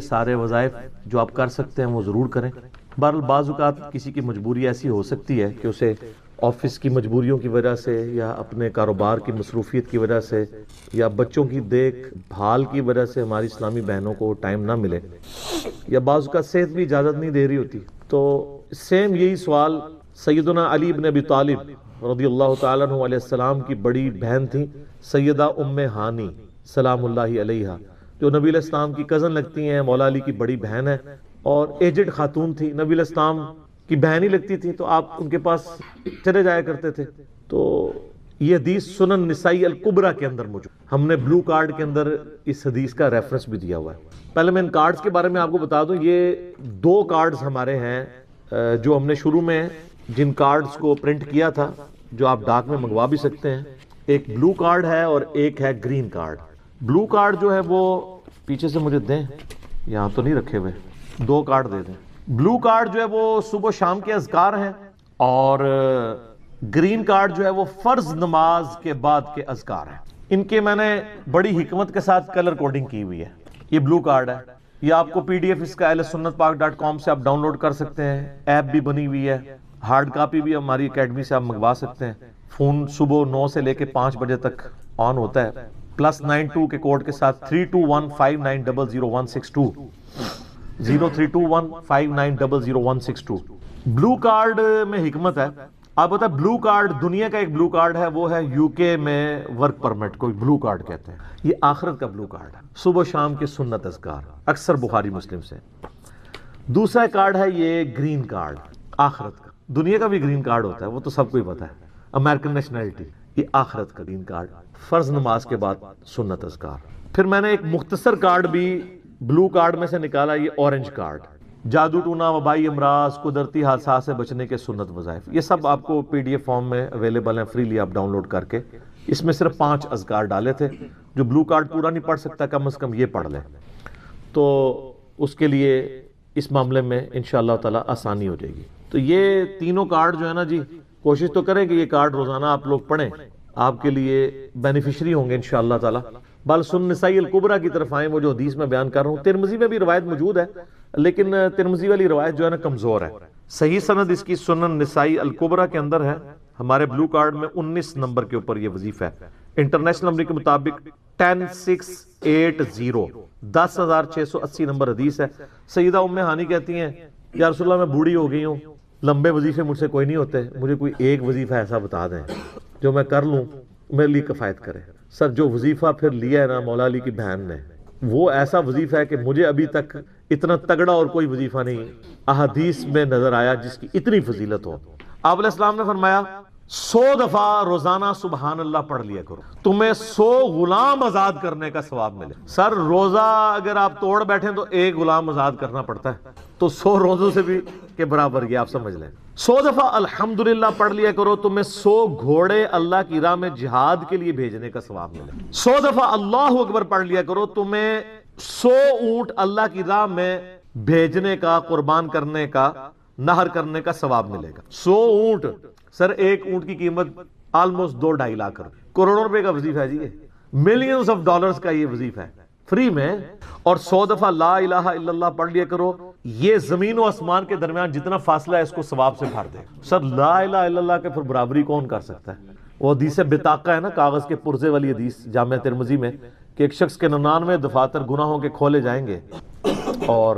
سارے وظائف جو آپ کر سکتے ہیں وہ ضرور کریں. بہرحال بعض اوقات کسی کی مجبوری ایسی ہو سکتی ہے کہ اسے آفس کی مجبوریوں کی وجہ سے یا اپنے کاروبار کی مصروفیت کی وجہ سے یا بچوں کی دیکھ بھال کی وجہ سے ہماری اسلامی بہنوں کو ٹائم نہ ملے یا بعض اوقات صحت بھی اجازت نہیں دے رہی ہوتی. تو سیم یہی سوال سیدنا علی بن ابی طالب رضی اللہ تعالیٰ عنہ علیہ السلام کی بڑی بہن تھی سیدہ ام ہانی سلام اللہ علیہا، جو نبی علیہ السلام کی کزن لگتی ہیں، مولا علی کی بڑی بہن ہے اور ایجڈ خاتون تھی، نبی علیہ السلام کی بہن ہی لگتی تھی، تو آپ ان کے پاس چلے جایا کرتے تھے. تو یہ حدیث سنن نسائی الکبریٰ کے اندر موجود، ہم نے بلو کارڈ کے اندر اس حدیث کا ریفرنس بھی دیا ہوا ہے. پہلے میں ان کارڈز کے بارے میں آپ کو بتا دوں، یہ 2 کارڈز ہمارے ہیں جو ہم نے شروع میں جن کارڈز کو پرنٹ کیا تھا، جو آپ ڈاک میں منگوا بھی سکتے ہیں. ایک بلو کارڈ ہے اور ایک ہے گرین کارڈ. بلو کارڈ جو ہے وہ پیچھے سے مجھے دیں، یہاں تو نہیں رکھے ہوئے، 2 کارڈ دے دیں. بلو کارڈ جو ہے وہ صبح و شام کے اذکار ہیں اور گرین کارڈ جو ہے وہ فرض نماز کے بعد کے اذکار ہیں. ان کے میں نے بڑی حکمت کے ساتھ کلر کوڈنگ کی ہوئی ہے. یہ بلو کارڈ ہے، یہ آپ کو PDF اس کا ahlsunnatpak.com سے آپ ڈاؤن لوڈ کر سکتے ہیں. ایپ بھی بنی ہوئی ہے، ہارڈ کاپی بھی ہماری اکیڈمی سے آپ منگوا سکتے ہیں. فون صبح 9 سے لے کے 5 بجے تک آن ہوتا ہے، +92 کے کوڈ کے ساتھ 32159000162 032159000162. بلو کارڈ میں حکمت ہے. آپ بتا، بلو کارڈ دنیا کا ایک بلو کارڈ ہے، وہ ہے UK میں ورک پرمٹ کو بلو کارڈ کہتے ہیں. یہ آخرت کا بلو کارڈ ہے، صبح و شام کے سنت اذکار، اکثر بخاری مسلم سے. دوسرا کارڈ ہے یہ گرین کارڈ، آخرت کا. دنیا کا بھی گرین کارڈ ہوتا ہے، وہ تو سب کو ہی پتا ہے، امریکن نیشنلٹی. یہ آخرت کا گرین کارڈ، فرض نماز کے بعد سنت اذکار. پھر میں نے ایک مختصر کارڈ بھی بلو کارڈ میں سے نکالا، یہ اورنج کارڈ، جادو ٹونا، وبائی امراض، قدرتی حادثات سے بچنے کے سنت وظائف. یہ سب آپ کو PDF فارم میں اویلیبل ہیں، فریلی آپ ڈاؤن لوڈ کر کے. اس میں صرف 5 اذکار ڈالے تھے. جو بلو کارڈ پورا نہیں پڑھ سکتا کم از کم یہ پڑھ لے، تو اس کے لیے اس معاملے میں انشاءاللہ تعالی آسانی ہو جائے گی. تو یہ تینوں کارڈ جو ہے نا جی، کوشش تو کریں کہ یہ کارڈ روزانہ آپ لوگ پڑھیں، آپ کے لیے بینیفیشری ہوں گے انشاءاللہ تعالی. بل سنن نسائی الکبریٰ کی طرف آئیں، وہ جو حدیث میں بیان کر رہا ہوں. ترمذی میں بھی روایت موجود ہے، لیکن ترمذی والی روایت جو ہے نا کمزور ہے. صحیح سند اس کی سنن نسائی الکبریٰ کے اندر ہے. ہمارے بلو کارڈ میں 19 نمبر کے اوپر یہ وظیفہ ہے. انٹرنیشنل نمبر کے مطابق 10680 10680 نمبر حدیث ہے. سیدہ ام ہانی کہتی ہیں یا رسول اللہ میں بوڑھی ہو گئی ہوں، لمبے وظیفے مجھ سے کوئی نہیں ہوتے، مجھے کوئی ایک وظیفہ ایسا بتا دیں جو میں کر لوں، میرے لیے کفایت کرے. سر جو وظیفہ پھر لیا ہے نا مولا علی کی بہن نے، وہ ایسا وظیفہ ہے کہ مجھے ابھی تک اتنا تگڑا اور کوئی وظیفہ نہیں احادیث میں نظر آیا جس کی اتنی فضیلت ہو. آپ علیہ السلام نے فرمایا 100 دفعہ روزانہ سبحان اللہ پڑھ لیا کرو، تمہیں 100 غلام آزاد کرنے کا ثواب ملے. سر روزہ اگر آپ توڑ بیٹھیں تو ایک غلام آزاد کرنا پڑتا ہے، تو 100 روزوں سے بھی کے برابر یہ آپ سمجھ لیں. 100 دفعہ الحمدللہ پڑھ لیا کرو، تمہیں 100 گھوڑے اللہ کی راہ میں جہاد کے لیے بھیجنے کا ثواب ملے. 100 دفعہ اللہ اکبر پڑھ لیا کرو، تمہیں 100 اونٹ اللہ کی راہ میں بھیجنے کا، قربان کرنے کا، نہر کرنے کا ثواب ملے گا. 100 اونٹ، سر ایک اونٹ کی قیمت آلموسٹ 2-2.5 لاکھ روپے، کروڑوں روپے کا وظیفہ ہے جی. یہ ملینز آف ڈالرز کا یہ وظیفہ ہے فری میں. اور 100 دفعہ لا الہ الا اللہ پڑھ لیا کرو، یہ زمین و آسمان کے درمیان جتنا فاصلہ ہے اس کو ثواب سے بھر دے. سر لا الہ الا اللہ کے پھر برابری کون کر سکتا ہے؟ وہ حدیث بطاقہ ہے نا، کاغذ کے پرزے والی حدیث جامع ترمذی میں، کہ ایک شخص کے 99 دفاتر گناہوں کے کھولے جائیں گے اور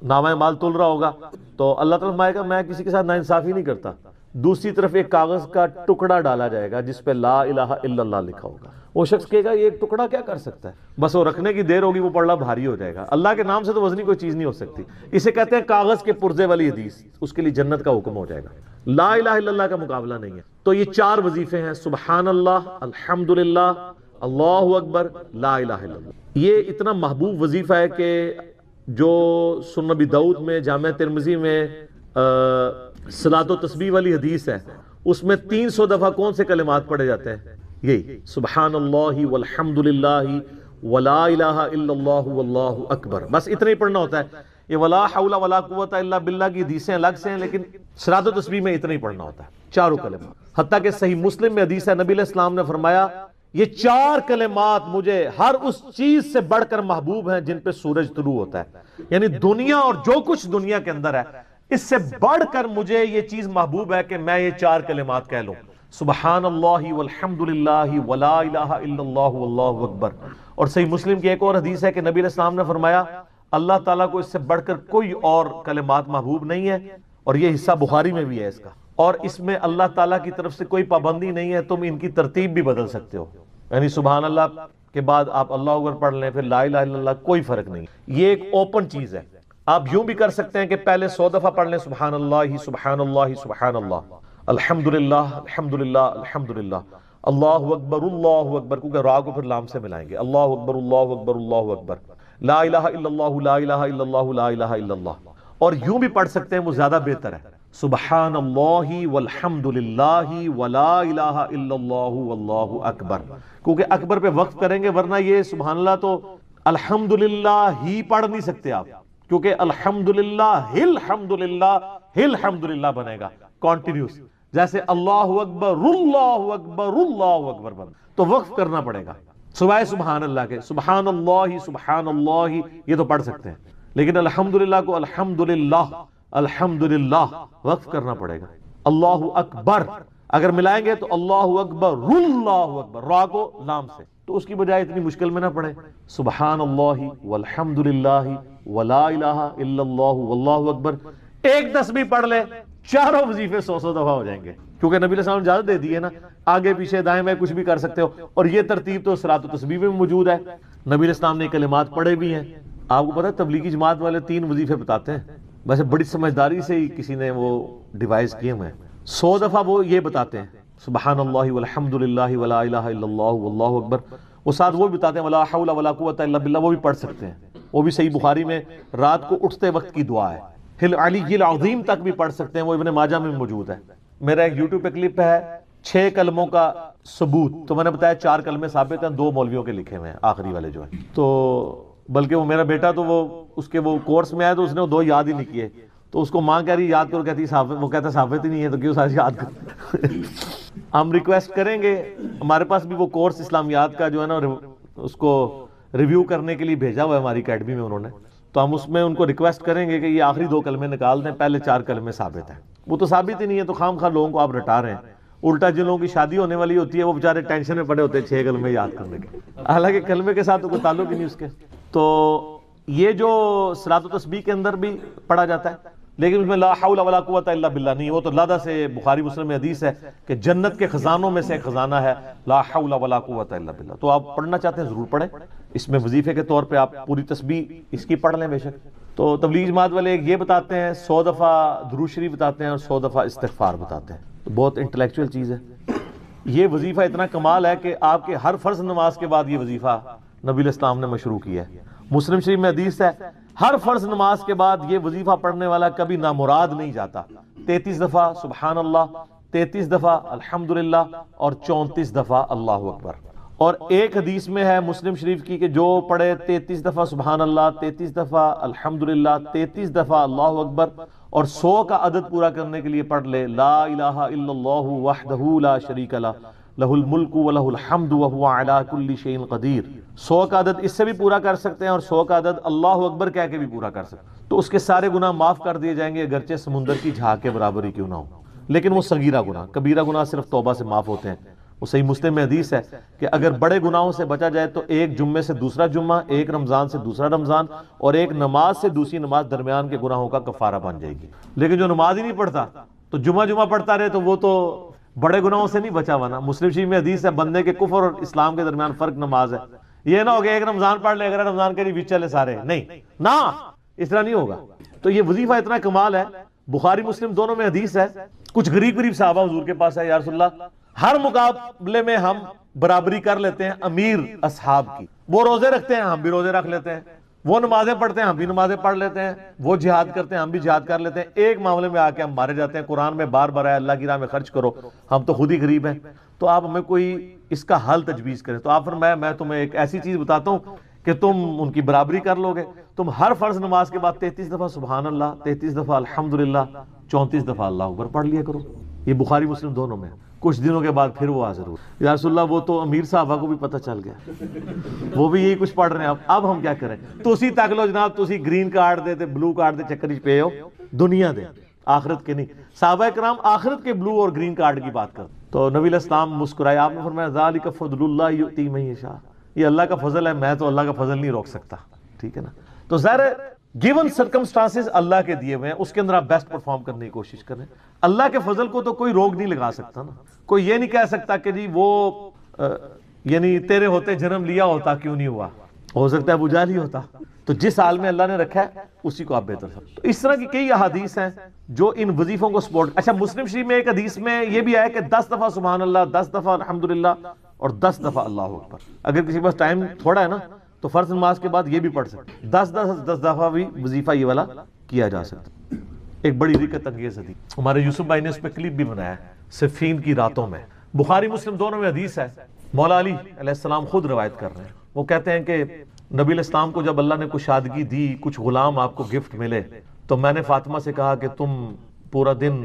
نامہ مال تل رہا ہوگا، تو اللہ تعالیٰ فرمائے گا میں کسی کے ساتھ ناانصافی نہیں کرتا. دوسری طرف ایک کاغذ کا ٹکڑا ڈالا جائے گا جس پہ لا الہ الا اللہ لکھا ہوگا. وہ شخص کہے گا یہ ایک ٹکڑا کیا کر سکتا ہے، بس وہ رکھنے کی دیر ہوگی، وہ پڑھنا بھاری ہو جائے گا. اللہ کے نام سے تو وزنی کوئی چیز نہیں ہو سکتی. اسے کہتے ہیں کاغذ کے پرزے والی حدیث. اس کے لیے جنت کا حکم ہو جائے گا. لا الہ الا اللہ کا مقابلہ نہیں ہے. تو یہ 4 وظیفے ہیں، سبحان اللہ، الحمدللہ، اللہ اکبر، لا الہ الا اللہ. یہ اتنا محبوب وظیفہ ہے کہ جو سنن نبی داؤد میں، جامع ترمذی میں صلاۃ و تسبیح والی حدیث ہے، اس میں 300 دفعہ کون سے کلمات پڑھے جاتے ہیں؟ یہی سبحان اللہ والحمدللہ ولا الہ الا اللہ واللہ اکبر. بس اتنا ہی پڑھنا ہوتا ہے. یہ ولا حول ولا قوت الا باللہ کی حدیثیں الگ سے ہیں، لیکن صلاۃ و تسبیح میں اتنا ہی پڑھنا ہوتا ہے، 4 کلمات. حتیٰ کہ صحیح مسلم میں حدیث ہے، نبی علیہ السلام نے فرمایا یہ 4 کلمات مجھے ہر اس چیز سے بڑھ کر محبوب ہیں جن پہ سورج طلوع ہوتا ہے، یعنی دنیا اور جو کچھ دنیا کے اندر ہے اس سے بڑھ کر مجھے یہ چیز محبوب ہے کہ میں یہ 4 کلمات کہہ لوں، سبحان اللہ والحمد للہ ولا الہ الا اللہ واللہ اکبر۔ اور صحیح مسلم کی ایک اور حدیث ہے کہ نبی علیہ السلام نے فرمایا اللہ تعالیٰ کو اس سے بڑھ کر کوئی اور کلمات محبوب نہیں ہے، اور یہ حصہ بخاری میں بھی ہے اس کا، اور اس میں اللہ تعالیٰ کی طرف سے کوئی پابندی نہیں ہے، تم ان کی ترتیب بھی بدل سکتے ہو، یعنی سبحان اللہ کے بعد آپ اللہ اکبر پڑھ لیں، پھر لا الہ الا اللہ، کوئی فرق نہیں۔ یہ ایک اوپن چیز ہے، آپ یوں بھی کر سکتے ہیں کہ پہلے 100 دفعہ پڑھ لیں سبحان اللہ سبحان اللہ سبحان اللہ، الحمدللہ الحمدللہ الحمدللہ، اللہ اکبر، کیونکہ را کو پھر لام سے ملائیں گے، اللہ اکبر اللہ اکبر اللہ اکبر، لا الہ الا اللہ لا الہ الا اللہ لا الہ الا اللہ۔ اور یوں بھی پڑھ سکتے ہیں، وہ زیادہ بہتر ہے، سبحان اللہ والحمد للہ ولا الہ الا اللہ واللہ اکبر، کیونکہ اکبر پہ وقف کریں گے، ورنہ یہ سبحان اللہ تو الحمدللہ ہی پڑھ نہیں سکتے آپ، کیونکہ الحمدللہ الحمدللہ بنے گا کنٹینیوس، جیسے اللہ اکبر اللہ اکبر اللہ اکبر بن، تو وقف کرنا پڑے گا سوائے سبحان اللہ کے۔ سبحان اللہ یہ تو پڑھ سکتے ہیں، لیکن الحمدللہ کو الحمدللہ الحمدللہ وقف کرنا پڑے گا۔ اللہ اکبر اگر ملائیں گے تو اللہ اکبر را کو لام سے، تو اس کی بجائے اتنی مشکل میں نہ پڑے، سبحان اللہ والحمدللہ ولا الہ الا اللہ واللہ اکبر، ایک تسبیح پڑھ لے، چاروں وظیفے 100 دفعہ ہو جائیں گے، کیونکہ نبی علیہ السلام نے اجازت دے دی ہے نا، آگے پیچھے دائیں بائیں کچھ بھی کر سکتے ہو، اور یہ ترتیب تو صلاۃ و تسبیح میں موجود ہے، نبی علیہ السلام نے کلمات پڑھے بھی ہیں۔ آپ کو پتہ ہے تبلیغی جماعت والے 3 وظیفے بتاتے ہیں، ویسے بڑی سمجھداری سے ہی کسی نے وہ ڈیوائز کیے ہوئے ہیں، 100 دفعہ وہ یہ بتاتے ہیں سبحان اللہ والحمد للہ ولا الہ الا اللہ واللہ اکبر، وہ ساتھ وہ بھی بتاتے ہیں ولا حول ولا قوت الا باللہ، وہ بھی پڑھ سکتے ہیں، وہ بھی صحیح بخاری میں رات کو اٹھتے وقت کی دعا ہے، ہل علی العظیم تک بھی پڑھ سکتے ہیں، وہ ابن ماجہ میں موجود ہے۔ میرا ایک یوٹیوب پہ کلپ ہے 6 کلموں کا ثبوت، تو میں نے بتایا 4 کلمے ثابت ہیں، 2 مولویوں کے لکھے ہوئے ہیں آخری والے جو ہیں، تو بلکہ وہ میرا بیٹا تو وہ کورس میں آیا تو اس نے وہ 2 یاد ہی نہیں کیے، تو اس کو ماں کہہ رہی یاد کرو، کہتی وہ کہتا ثابت ہی نہیں ہے تو کیوں ساری یاد کرو۔ ہم ریکویسٹ کریں گے، ہمارے پاس بھی وہ کورس اسلامیات کا جو ہے نا اس کو ریویو کرنے کے لیے بھیجا ہوا ہے ہماری اکیڈمی میں انہوں نے، تو ہم اس میں ان کو ریکویسٹ کریں گے کہ یہ آخری 2 کلمے نکال دیں، پہلے 4 کلمے ثابت ہیں، وہ تو ثابت ہی نہیں ہے، تو خام خواہ لوگوں کو آپ رٹا رہے ہیں، الٹا جن لوگوں کی شادی ہونے والی ہوتی ہے وہ بیچارے ٹینشن میں پڑے ہوتے ہیں 6 کلمے یاد کرنے کے، حالانکہ کلمے کے ساتھ تو کوئی تعلق ہی نہیں اس کے۔ تو یہ جو صلاۃ و تسبیح کے اندر بھی پڑھا جاتا ہے، لیکن اس میں لا حول ولا قوت الا باللہ نہیں، وہ تو لادہ سے بخاری مسلم میں حدیث ہے کہ جنت کے خزانوں میں سے ایک خزانہ ہے لا حول ولا قوت الا باللہ، تو آپ پڑھنا چاہتے ہیں ضرور پڑھیں، اس میں وظیفے کے طور پہ آپ پوری تسبیح اس کی پڑھ لیں بے شک۔ تو تبلیغ جماعت والے یہ بتاتے ہیں 100 دفعہ درود شریف بتاتے ہیں اور 100 دفعہ استغفار بتاتے ہیں، تو بہت انٹلیکچوئل چیز ہے۔ یہ وظیفہ اتنا کمال ہے کہ آپ کے ہر فرض نماز کے بعد یہ وظیفہ نبی علیہ السلام نے مشروع کیا ہے، مسلم شریف میں حدیث ہے ہر فرض نماز کے بعد یہ وظیفہ پڑھنے والا کبھی نامراد نہیں جاتا، 33 دفعہ سبحان اللہ، 33 دفعہ الحمدللہ اور 34 دفعہ اللہ اکبر۔ اور ایک حدیث میں ہے مسلم شریف کی کہ جو پڑھے 33 دفعہ سبحان اللہ، 33 دفعہ الحمدللہ، 33 دفعہ اللہ اکبر اور 100 کا عدد پورا کرنے کے لیے پڑھ لے لا الہ الا اللہ وحدہ لا شریک لہ لہ الملک ولہ الحمد وہو علی کل شیء قدیر، 100 کا عدد اس سے بھی پورا کر سکتے ہیں اور 100 کا عدد اللہ اکبر کہہ کے بھی پورا کر سکتے ہیں، تو اس کے سارے گناہ معاف کر دیے جائیں گے، اگرچہ سمندر کی جھاگ کے برابر ہی کیوں نہ ہو، لیکن وہ صغیرہ گناہ، کبیرہ گناہ صرف توبہ سے معاف ہوتے ہیں۔ وہ صحیح مسلم میں حدیث ہے کہ اگر بڑے گناہوں سے بچا جائے تو ایک جمعے سے دوسرا جمعہ، ایک رمضان سے دوسرا رمضان اور ایک نماز سے دوسری نماز درمیان کے گناہوں کا کفارہ بن جائے گی، لیکن جو نماز ہی نہیں پڑھتا تو جمعہ پڑھتا رہے تو وہ تو بڑے گناہوں سے نہیں بچا ہوا نا۔ مسلم شریف میں حدیث ہے بندے کے کفر اور اسلام کے درمیان فرق نماز ہے، یہ نہ ہو کہ ایک رمضان پڑھ لے اگر رمضان کے لیے چلے سارے، نہیں نا، اس طرح نہیں ہوگا۔ تو یہ وظیفہ اتنا کمال ہے، بخاری مسلم دونوں میں حدیث ہے، کچھ غریب صحابہ حضور کے پاس ہے، یا رسول اللہ ہر مقابلے میں ہم برابری کر لیتے ہیں امیر اصحاب کی، وہ روزے رکھتے ہیں ہم بھی روزے رکھ لیتے ہیں، وہ نمازیں پڑھتے ہیں ہم بھی نمازیں پڑھ لیتے ہیں، وہ جہاد کرتے ہیں ہم بھی جہاد کر لیتے ہیں، ایک معاملے میں آ کے ہم مارے جاتے ہیں، قرآن میں بار بار آیا اللہ کی راہ میں خرچ کرو، ہم تو خود ہی غریب ہیں، تو آپ ہمیں کوئی اس کا حل تجویز کریں۔ تو آپ فرمایا میں تمہیں ایک ایسی چیز بتاتا ہوں کہ تم ان کی برابری کر لو گے، تم ہر فرض نماز کے بعد 33 دفعہ سبحان اللہ، 33 دفعہ الحمدللہ، 34 دفعہ اللہ اکبر پڑھ لیا کرو، یہ بخاری مسلم دونوں میں. کچھ دنوں کے بعد پھر وہ حاضر ہوئے. یا رسول اللہ وہ تو امیر صاحبہ کو بھی پتہ چل گیا, وہ بھی یہی کچھ پڑھ رہے ہیں, اب ہم کیا کریں؟ تسی تک لو جناب, تسی گرین کارڈ دے تے بلو کارڈ دے چکر پہ ہو, دنیا دے آخرت کے نہیں. صحابہ کرام آخرت کے بلو اور گرین کارڈ کی بات کر. تو نبی علیہ السلام مسکرائے, آپ نے فرمایا ذالک فضل اللہ یؤتی من یشاء, یہ اللہ کا فضل ہے, میں تو اللہ کا فضل نہیں روک سکتا. ٹھیک ہے نا. تو ظاہر ہے گیون سرکمسٹانسز اللہ کے دیے ہوئے ہیں, اس کے اندر آپ بیسٹ پرفارم کرنے کی کوشش کریں. اللہ کے فضل کو تو کوئی روک نہیں لگا سکتا نا. کوئی یہ نہیں کہہ سکتا کہ جی وہ یعنی تیرے ہوتے جنم لیا ہوتا کیوں نہیں ہوا, ہو سکتا ہے ابو جہل ہی ہوتا. تو جس حال میں اللہ نے رکھا ہے اسی کو آپ بہتر سمجھیں. تو اس طرح کی کئی احادیث ہیں جو ان وظیفوں کو سپورٹ. اچھا, مسلم شریف میں ایک حدیث میں یہ بھی آیا کہ 10 دفعہ سبحان اللہ, 10 دفعہ الحمدللہ اور 10 دفعہ اللہ اکبر. اگر کسی کے پاس ٹائم تھوڑا ہے نا تو فرض نماز کے بعد یہ بھی پڑھ سکتے, 10 دفعہ بھی وظیفہ یہ والا کیا جا سکتا. ایک بڑی رکت انگیز حدیث ہمارے یوسف بھائی نے اس پہ کلپ بھی بنایا ہے, صفین کی راتوں میں. بخاری مسلم دونوں میں حدیث ہے. مولا علی علیہ السلام خود روایت کر رہے ہیں. وہ کہتے ہیں کہ نبی علیہ السلام کو جب اللہ نے کشادگی دی, کچھ غلام آپ کو گفٹ ملے, تو میں نے فاطمہ سے کہا کہ تم پورا دن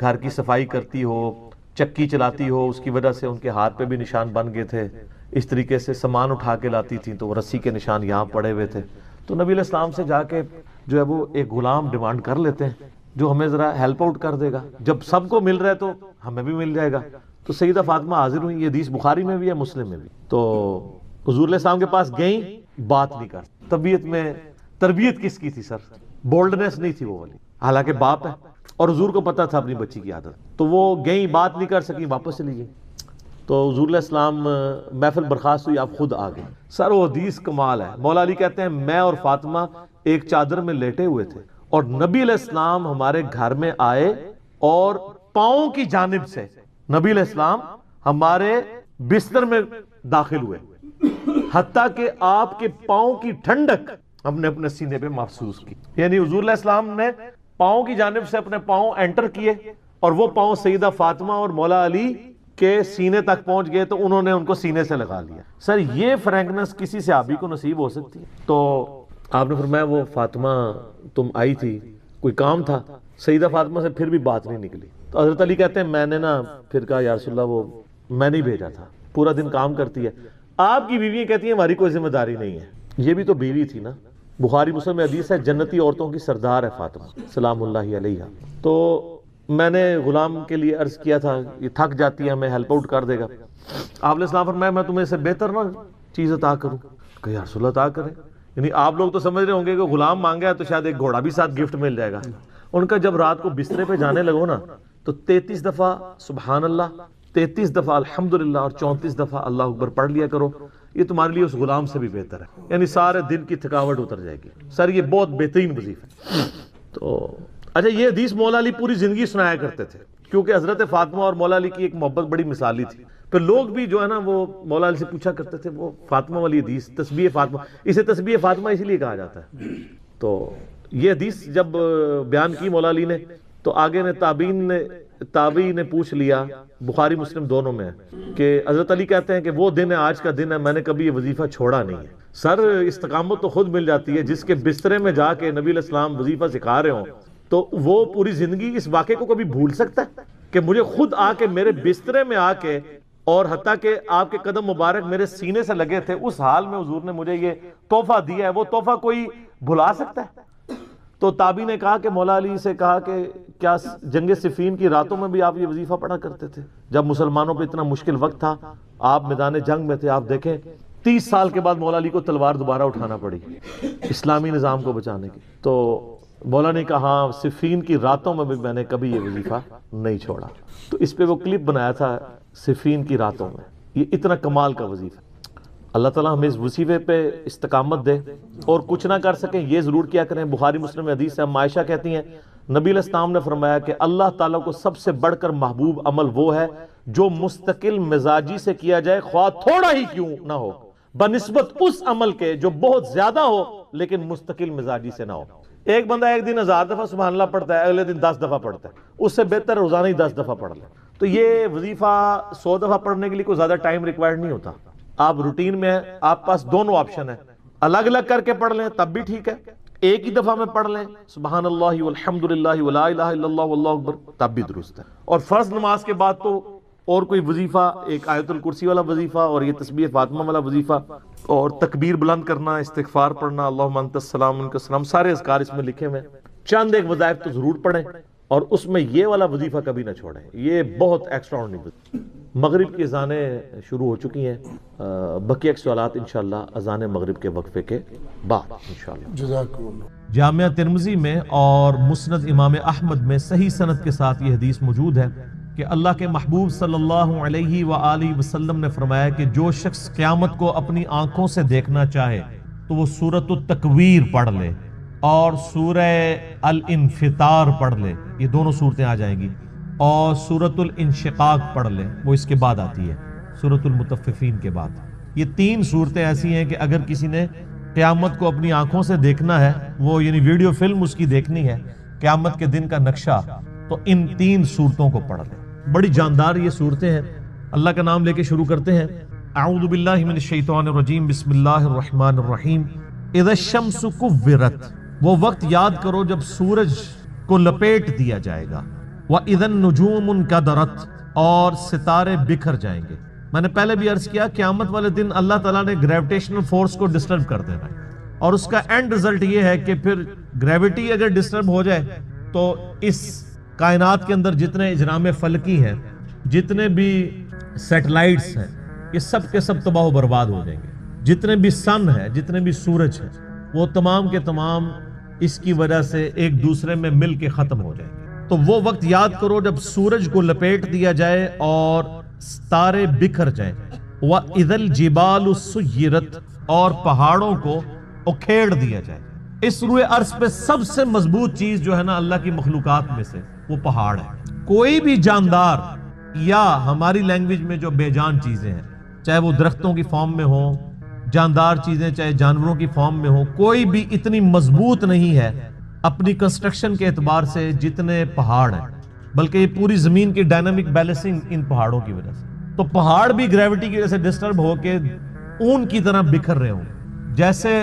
گھر کی صفائی کرتی ہو, چکی چلاتی ہو, اس کی وجہ سے ان کے ہاتھ پہ بھی نشان بن گئے تھے. اس طریقے سے سامان اٹھا کے لاتی تھیں تو وہ رسی کے نشان یہاں پڑے ہوئے تھے. تو نبی علیہ السلام سے جا کے جو ہے وہ ایک غلام ڈیمانڈ کر لیتے ہیں جو ہمیں ذرا ہیلپ آؤٹ کر دے گا, جب سب کو مل رہا ہے تو ہمیں بھی مل جائے گا. تو سیدہ فاطمہ حاضر ہوئی. یہ حدیث بخاری میں بھی ہے, مسلم میں بھی. تو حضور علیہ السلام کے پاس گئیں, بات نہیں کر. طبیعت میں تربیت کس کی تھی سر؟ بولڈنس نہیں تھی وہ والی, حالانکہ باپ ہے اور حضور کو پتا تھا اپنی بچی کی عادت. تو وہ گئیں, بات نہیں کر سکی, واپس چلی گئی. تو حضور علیہ السلام محفل برخاست ہوئی, آپ خود آ گئے. سر وہ حدیث کمال ہے. مولا علی کہتے ہیں میں اور فاطمہ ایک چادر میں لیٹے ہوئے تھے اور نبی علیہ السلام ہمارے گھر میں آئے اور پاؤں کی جانب سے نبی علیہ السلام ہمارے بستر میں داخل ہوئے, حتیٰ کہ آپ کے پاؤں کی ٹھنڈک ہم نے اپنے سینے پہ محسوس کی. یعنی حضور علیہ السلام نے پاؤں کی جانب سے اپنے پاؤں انٹر کیے اور وہ پاؤں سیدہ فاطمہ اور مولا علی کے سینے تک پہنچ گئے, تو انہوں نے ان کو سینے سے لگا لیا. سر یہ فرینکنس کسی صحابی کو نصیب ہو سکتی ہے؟ تو آپ نے فرمایا وہ فاطمہ تم آئی تھی, کوئی کام تھا؟ سیدہ فاطمہ سے پھر بھی بات نہیں نکلی. تو حضرت علی کہتے ہیں میں نے نا پھر کہا یا رسول اللہ وہ میں نہیں بھیجا تھا, پورا دن کام کرتی ہے. آپ کی بیویاں کہتی ہیں ہماری کوئی ذمہ داری نہیں ہے. یہ بھی تو بیوی تھی نا. بخاری مسلم میں حدیث ہے جنتی عورتوں کی سردار ہے فاطمہ سلام اللہ علیہا. تو میں نے غلام کے لیے عرض کیا تھا یہ تھک جاتی ہے, ہمیں ہیلپ آؤٹ کر دے گا. آپ علیہ السلام فرمایا میں تمہیں سے بہتر نا چیز عطا کروں. کہ یا رسول اللہ عطا کریں. یعنی آپ لوگ تو سمجھ رہے ہوں گے کہ غلام مانگا ہے تو شاید ایک گھوڑا بھی ساتھ گفٹ مل جائے گا. ان کا جب رات کو بسترے پہ جانے لگو نا تو 33 دفعہ سبحان اللہ, 33 دفعہ الحمدللہ اور 34 دفعہ اللہ اکبر پڑھ لیا کرو. یہ تمہارے لیے اس غلام سے بھی بہتر ہے. یعنی سارے دن کی تھکاوٹ اتر جائے گی. سر یہ بہت بہترین وظیفہ ہے. تو اچھا یہ حدیث مولا علی پوری زندگی سنایا کرتے تھے کیونکہ حضرت فاطمہ اور مولا علی کی ایک محبت بڑی مثالی تھی. پھر لوگ بھی جو ہے نا وہ مولا علی سے پوچھا کرتے تھے وہ فاطمہ والی حدیث, تسبیح فاطمہ, اسے تسبیح فاطمہ اسی لیے کہا جاتا ہے. تو یہ حدیث جب بیان کی مولا علی نے تو آگے نے تابعین نے پوچھ لیا, بخاری مسلم دونوں میں ہے, کہ حضرت علی کہتے ہیں کہ وہ دن ہے آج کا دن ہے, میں نے کبھی یہ وظیفہ چھوڑا نہیں ہے. سر استقامت تو خود مل جاتی ہے. جس کے بسترے میں جا کے نبی علیہ السلام وظیفہ سکھا رہے ہوں تو وہ پوری زندگی اس واقعے کو کبھی بھول سکتا ہے کہ مجھے خود آ کے میرے بسترے میں آ کے, اور حتیٰ کہ آپ کے قدم مبارک میرے سینے سے لگے تھے, اس حال میں حضور نے مجھے یہ تحفہ دیا ہے, وہ تحفہ کوئی بھلا سکتا ہے؟ تو تابعی نے کہا کہ مولا علی سے کہا کہ کیا جنگ صفین کی راتوں میں بھی آپ یہ وظیفہ پڑھا کرتے تھے جب مسلمانوں پہ اتنا مشکل وقت تھا, آپ میدان جنگ میں تھے. آپ دیکھیں 30 سال کے بعد مولا علی کو تلوار دوبارہ اٹھانا پڑی اسلامی نظام کو بچانے کی. تو مولا نے کہا ہاں صفین کی راتوں میں بھی میں نے کبھی یہ وظیفہ نہیں چھوڑا. تو اس پہ وہ کلپ بنایا تھا صفین کی راتوں میں. یہ اتنا کمال کا وظیفہ. اللہ تعالیٰ ہمیں اس وظیفے پہ استقامت دے, اور کچھ نہ کر سکیں یہ ضرور کیا کریں. بخاری مسلم میں حدیث ہے, عائشہ کہتی ہیں نبی علیہ السلام نے فرمایا کہ اللہ تعالیٰ کو سب سے بڑھ کر محبوب عمل وہ ہے جو مستقل مزاجی سے کیا جائے خواہ تھوڑا ہی کیوں نہ ہو, بنسبت اس عمل کے جو بہت زیادہ ہو لیکن مستقل مزاجی سے نہ ہو. ایک بندہ ایک دن 1000 دفعہ سبحان اللہ پڑھتا ہے, اگلے دن 10 دفعہ پڑھتا ہے, اس سے بہتر روزانہ ہی 10 دفعہ پڑھ لے. تو یہ وظیفہ 100 دفعہ پڑھنے کے لیے کوئی زیادہ ٹائم ریکوائرڈ نہیں ہوتا. آپ روٹین میں ہیں, آپ پاس دونوں آپشن ہیں, الگ الگ کر کے پڑھ لیں تب بھی ٹھیک ہے, ایک ہی دفعہ میں پڑھ لیں سبحان اللہ والحمدللہ ولا الہ الا اللہ واللہ اکبر تب بھی درست ہے. اور فرض نماز کے بعد تو اور کوئی وظیفہ، ایک آیت الکرسی والا وظیفہ اور یہ تسبیح فاطمہ والا وظیفہ اور تکبیر بلند کرنا، استغفار پڑھنا، اللہم انت السلام منک السلام، سارے اذکار اس میں لکھے ہوئے ہیں. چند ایک وظائف تو ضرور پڑھیں اور اس میں یہ والا وظیفہ کبھی نہ چھوڑیں، یہ بہت ایکسٹرا آرڈنری. مغرب کی اذانیں شروع ہو چکی ہیں، بقیہ صلوات انشاءاللہ اذان مغرب کے وقفے کے بعد انشاءاللہ. جزاکم اللہ. جامعہ ترمذی میں اور مسند امام احمد میں صحیح سند کے ساتھ یہ حدیث موجود ہے کہ اللہ کے محبوب صلی اللہ علیہ وآلہ وسلم نے فرمایا کہ جو شخص قیامت کو اپنی آنکھوں سے دیکھنا چاہے تو وہ سورۃ التکویر پڑھ لے اور سورہ الانفطار پڑھ لے، یہ دونوں صورتیں آ جائیں گی، اور سورۃ الانشقاق پڑھ لے، وہ اس کے بعد آتی ہے سورۃ المطففین کے بعد. یہ تین صورتیں ایسی ہیں کہ اگر کسی نے قیامت کو اپنی آنکھوں سے دیکھنا ہے، وہ یعنی ویڈیو فلم اس کی دیکھنی ہے قیامت کے دن کا نقشہ، تو ان تین صورتوں کو پڑھ لیں. بڑی جاندار یہ صورتیں ہیں. اللہ کا نام لے کے شروع کرتے ہیں. اعوذ باللہ من الشیطان الرجیم، بسم اللہ الرحمن الرحیم. اذا الشمس کورت، وہ وقت یاد کرو جب سورج کو لپیٹ دیا جائے گا. وَإِذَا النُّجُومُ انْكَدَرَتْ، اور ستارے بکھر جائیں گے. میں نے پہلے بھی عرض کیا قیامت والے دن اللہ تعالیٰ نے گریویٹیشنل فورس کو ڈسٹرب کر دینا ہے، اور اس کا اینڈ رزلٹ یہ ہے کہ پھر گریویٹی اگر ڈسٹرب ہو جائے تو اس کائنات کے اندر جتنے اجرام فلکی ہیں، جتنے بھی سیٹلائٹس ہیں، یہ سب کے سب تباہ و برباد ہو جائیں گے. جتنے بھی سن ہے، جتنے بھی سورج ہیں، وہ تمام کے تمام اس کی وجہ سے ایک دوسرے میں مل کے ختم ہو جائیں گے. تو وہ وقت یاد کرو جب سورج کو لپیٹ دیا جائے اور ستارے بکھر جائیں. وَإِذَا الْجِبَالُ سُيِّرَتْ، اور پہاڑوں کو اکھیڑ دیا جائے. اس روئے عرض پہ سب سے مضبوط چیز جو ہے نا اللہ کی مخلوقات میں سے، وہ پہاڑ ہے. کوئی بھی جاندار یا ہماری لینگویج میں جو بے جان چیزیں ہیں، چاہے وہ درختوں کی فارم میں ہوں، جاندار چیزیں چاہے جانوروں کی فارم میں ہوں، کوئی بھی اتنی مضبوط نہیں ہے اپنی کنسٹرکشن کے اعتبار سے جتنے پہاڑ ہیں. بلکہ یہ پوری زمین کی ڈائنامک بیلنسنگ ان پہاڑوں کی وجہ سے. تو پہاڑ بھی گریوٹی کی وجہ سے ڈسٹرب ہو کے اون کی طرح بکھر رہے ہوں. جیسے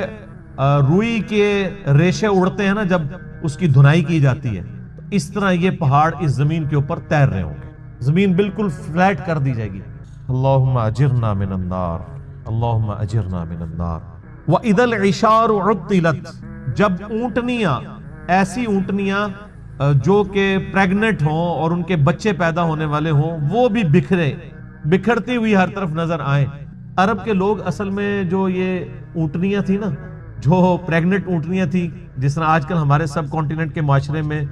روئی کے ریشے اڑتے ہیں نا جب اس کی دھنائی کی جاتی ہے، اس طرح یہ پہاڑ اس زمین کے اوپر تیر رہے ہوں گے. زمین بالکل فلیٹ کر دی جائے گی. اللہم اجرنا من النار، اللہم اجرنا من النار. وَإِذَا الْعِشَارُ عُطِّلَتْ، جب اونٹنیاں، ایسی اونٹنیاں جو کہ پریگننٹ ہوں اور ان کے بچے پیدا ہونے والے ہوں، وہ بھی بکھرتی ہوئی ہر طرف نظر آئیں. عرب کے لوگ اصل میں جو یہ اونٹنیاں تھی نا، جو پریگننٹ اونٹنیاں تھی، جس طرح آج کل ہمارے سب کانٹیننٹ کے معاشرے میں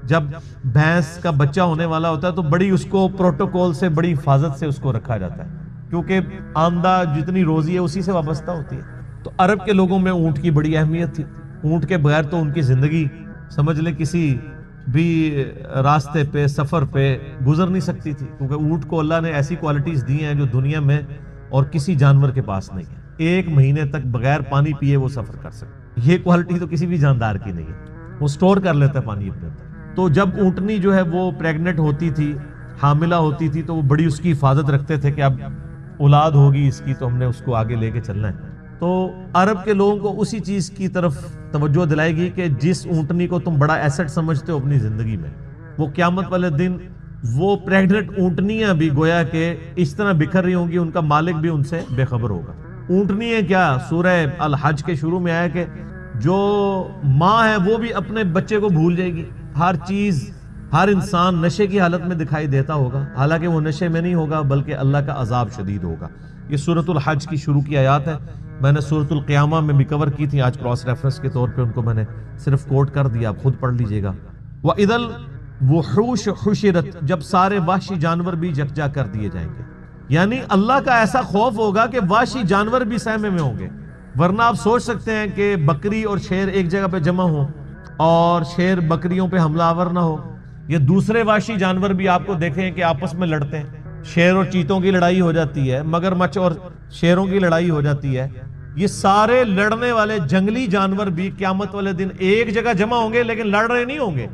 جب بھینس کا بچہ ہونے والا ہوتا ہے تو بڑی اس کو پروٹوکول سے، بڑی حفاظت سے اس کو رکھا جاتا ہے، کیونکہ آمدہ جتنی روزی ہے اسی سے وابستہ ہوتی ہے. تو عرب کے لوگوں میں اونٹ کی بڑی اہمیت تھی. اونٹ کے بغیر تو ان کی زندگی سمجھ لیں کسی بھی راستے پہ، سفر پہ گزر نہیں سکتی تھی، کیونکہ اونٹ کو اللہ نے ایسی کوالٹیز دی ہیں جو دنیا میں اور کسی جانور کے پاس نہیں ہے. 1 مہینے تک بغیر پانی پیے وہ سفر کر سکتے. یہ کوالٹی تو کسی بھی جاندار کی نہیں ہے، وہ سٹور کر لیتا ہے پانی اپنے اندر. تو جب اونٹنی جو ہے وہ پریگننٹ ہوتی تھی، حاملہ ہوتی تھی، تو وہ بڑی اس کی حفاظت رکھتے تھے کہ اب اولاد ہوگی اس کی تو ہم نے اس کو آگے لے کے چلنا ہے. تو عرب کے لوگوں کو اسی چیز کی طرف توجہ دلائے گی کہ جس اونٹنی کو تم بڑا ایسٹ سمجھتے ہو اپنی زندگی میں، وہ قیامت والے دن وہ پریگننٹ اونٹنیاں بھی گویا کہ اس طرح بکھر رہی ہوں گی، ان کا مالک بھی ان سے بے خبر ہوگا. اونٹنیاں کیا، سورہ الحج کے شروع میں آیا کہ جو ماں ہے وہ بھی اپنے بچے کو بھول جائے گی. ہر چیز، ہر انسان نشے کی حالت میں دکھائی دیتا ہوگا، حالانکہ وہ نشے میں نہیں ہوگا بلکہ اللہ کا عذاب شدید ہوگا. یہ سورۃ الحج کی شروع کی آیات ہے. میں نے سورۃ القیامہ میں بھی کور کی تھی، آج کراس ریفرنس کے طور پہ ان کو میں نے صرف کوٹ کر دیا، آپ خود پڑھ لیجئے گا. وَإِذَا الْوُحُوشُ حُشِرَتْ، جب سارے وحشی جانور بھی یکجا کر دیے جائیں گے. یعنی اللہ کا ایسا خوف ہوگا کہ وحشی جانور بھی سہمے میں ہوں گے. ورنہ آپ سوچ سکتے ہیں کہ بکری اور شیر ایک جگہ پہ جمع ہوں اور شیر بکریوں پہ حملہ آور نہ ہو. یہ دوسرے وحشی جانور بھی آپ کو دیکھیں کہ آپس میں لڑتے ہیں. شیر اور چیتوں کی لڑائی ہو جاتی ہے، مگرمچھ اور شیروں کی لڑائی ہو جاتی ہے. یہ سارے لڑنے والے جنگلی جانور بھی قیامت والے دن ایک جگہ جمع ہوں گے، لیکن لڑ رہے نہیں ہوں گے.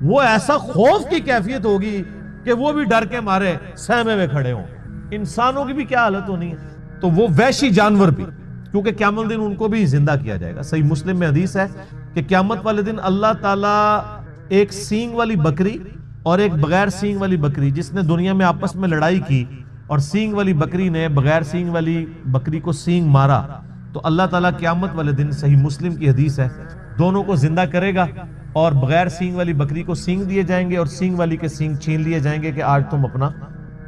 وہ ایسا خوف کی کیفیت ہوگی کہ وہ بھی ڈر کے مارے سہمے میں کھڑے ہوں. انسانوں کی بھی کیا حالت ہونی ہے، تو وہ وحشی جانور بھی، کیونکہ قیامت دن ان کو بھی زندہ کیا جائے گا. صحیح مسلم میں حدیث ہے کہ قیامت والے دن اللہ تعالیٰ ایک سینگ والی بکری اور ایک بغیر سینگ والی بکری، جس نے دنیا میں آپس میں لڑائی کی اور سینگ والی بکری نے بغیر سینگ والی بکری کو سینگ مارا، تو اللہ تعالیٰ قیامت والے دن، صحیح مسلم کی حدیث ہے، دونوں کو زندہ کرے گا اور بغیر سینگ والی بکری کو سینگ دیے جائیں گے اور سینگ والی کے سینگ چھین لیے جائیں گے کہ آج تم اپنا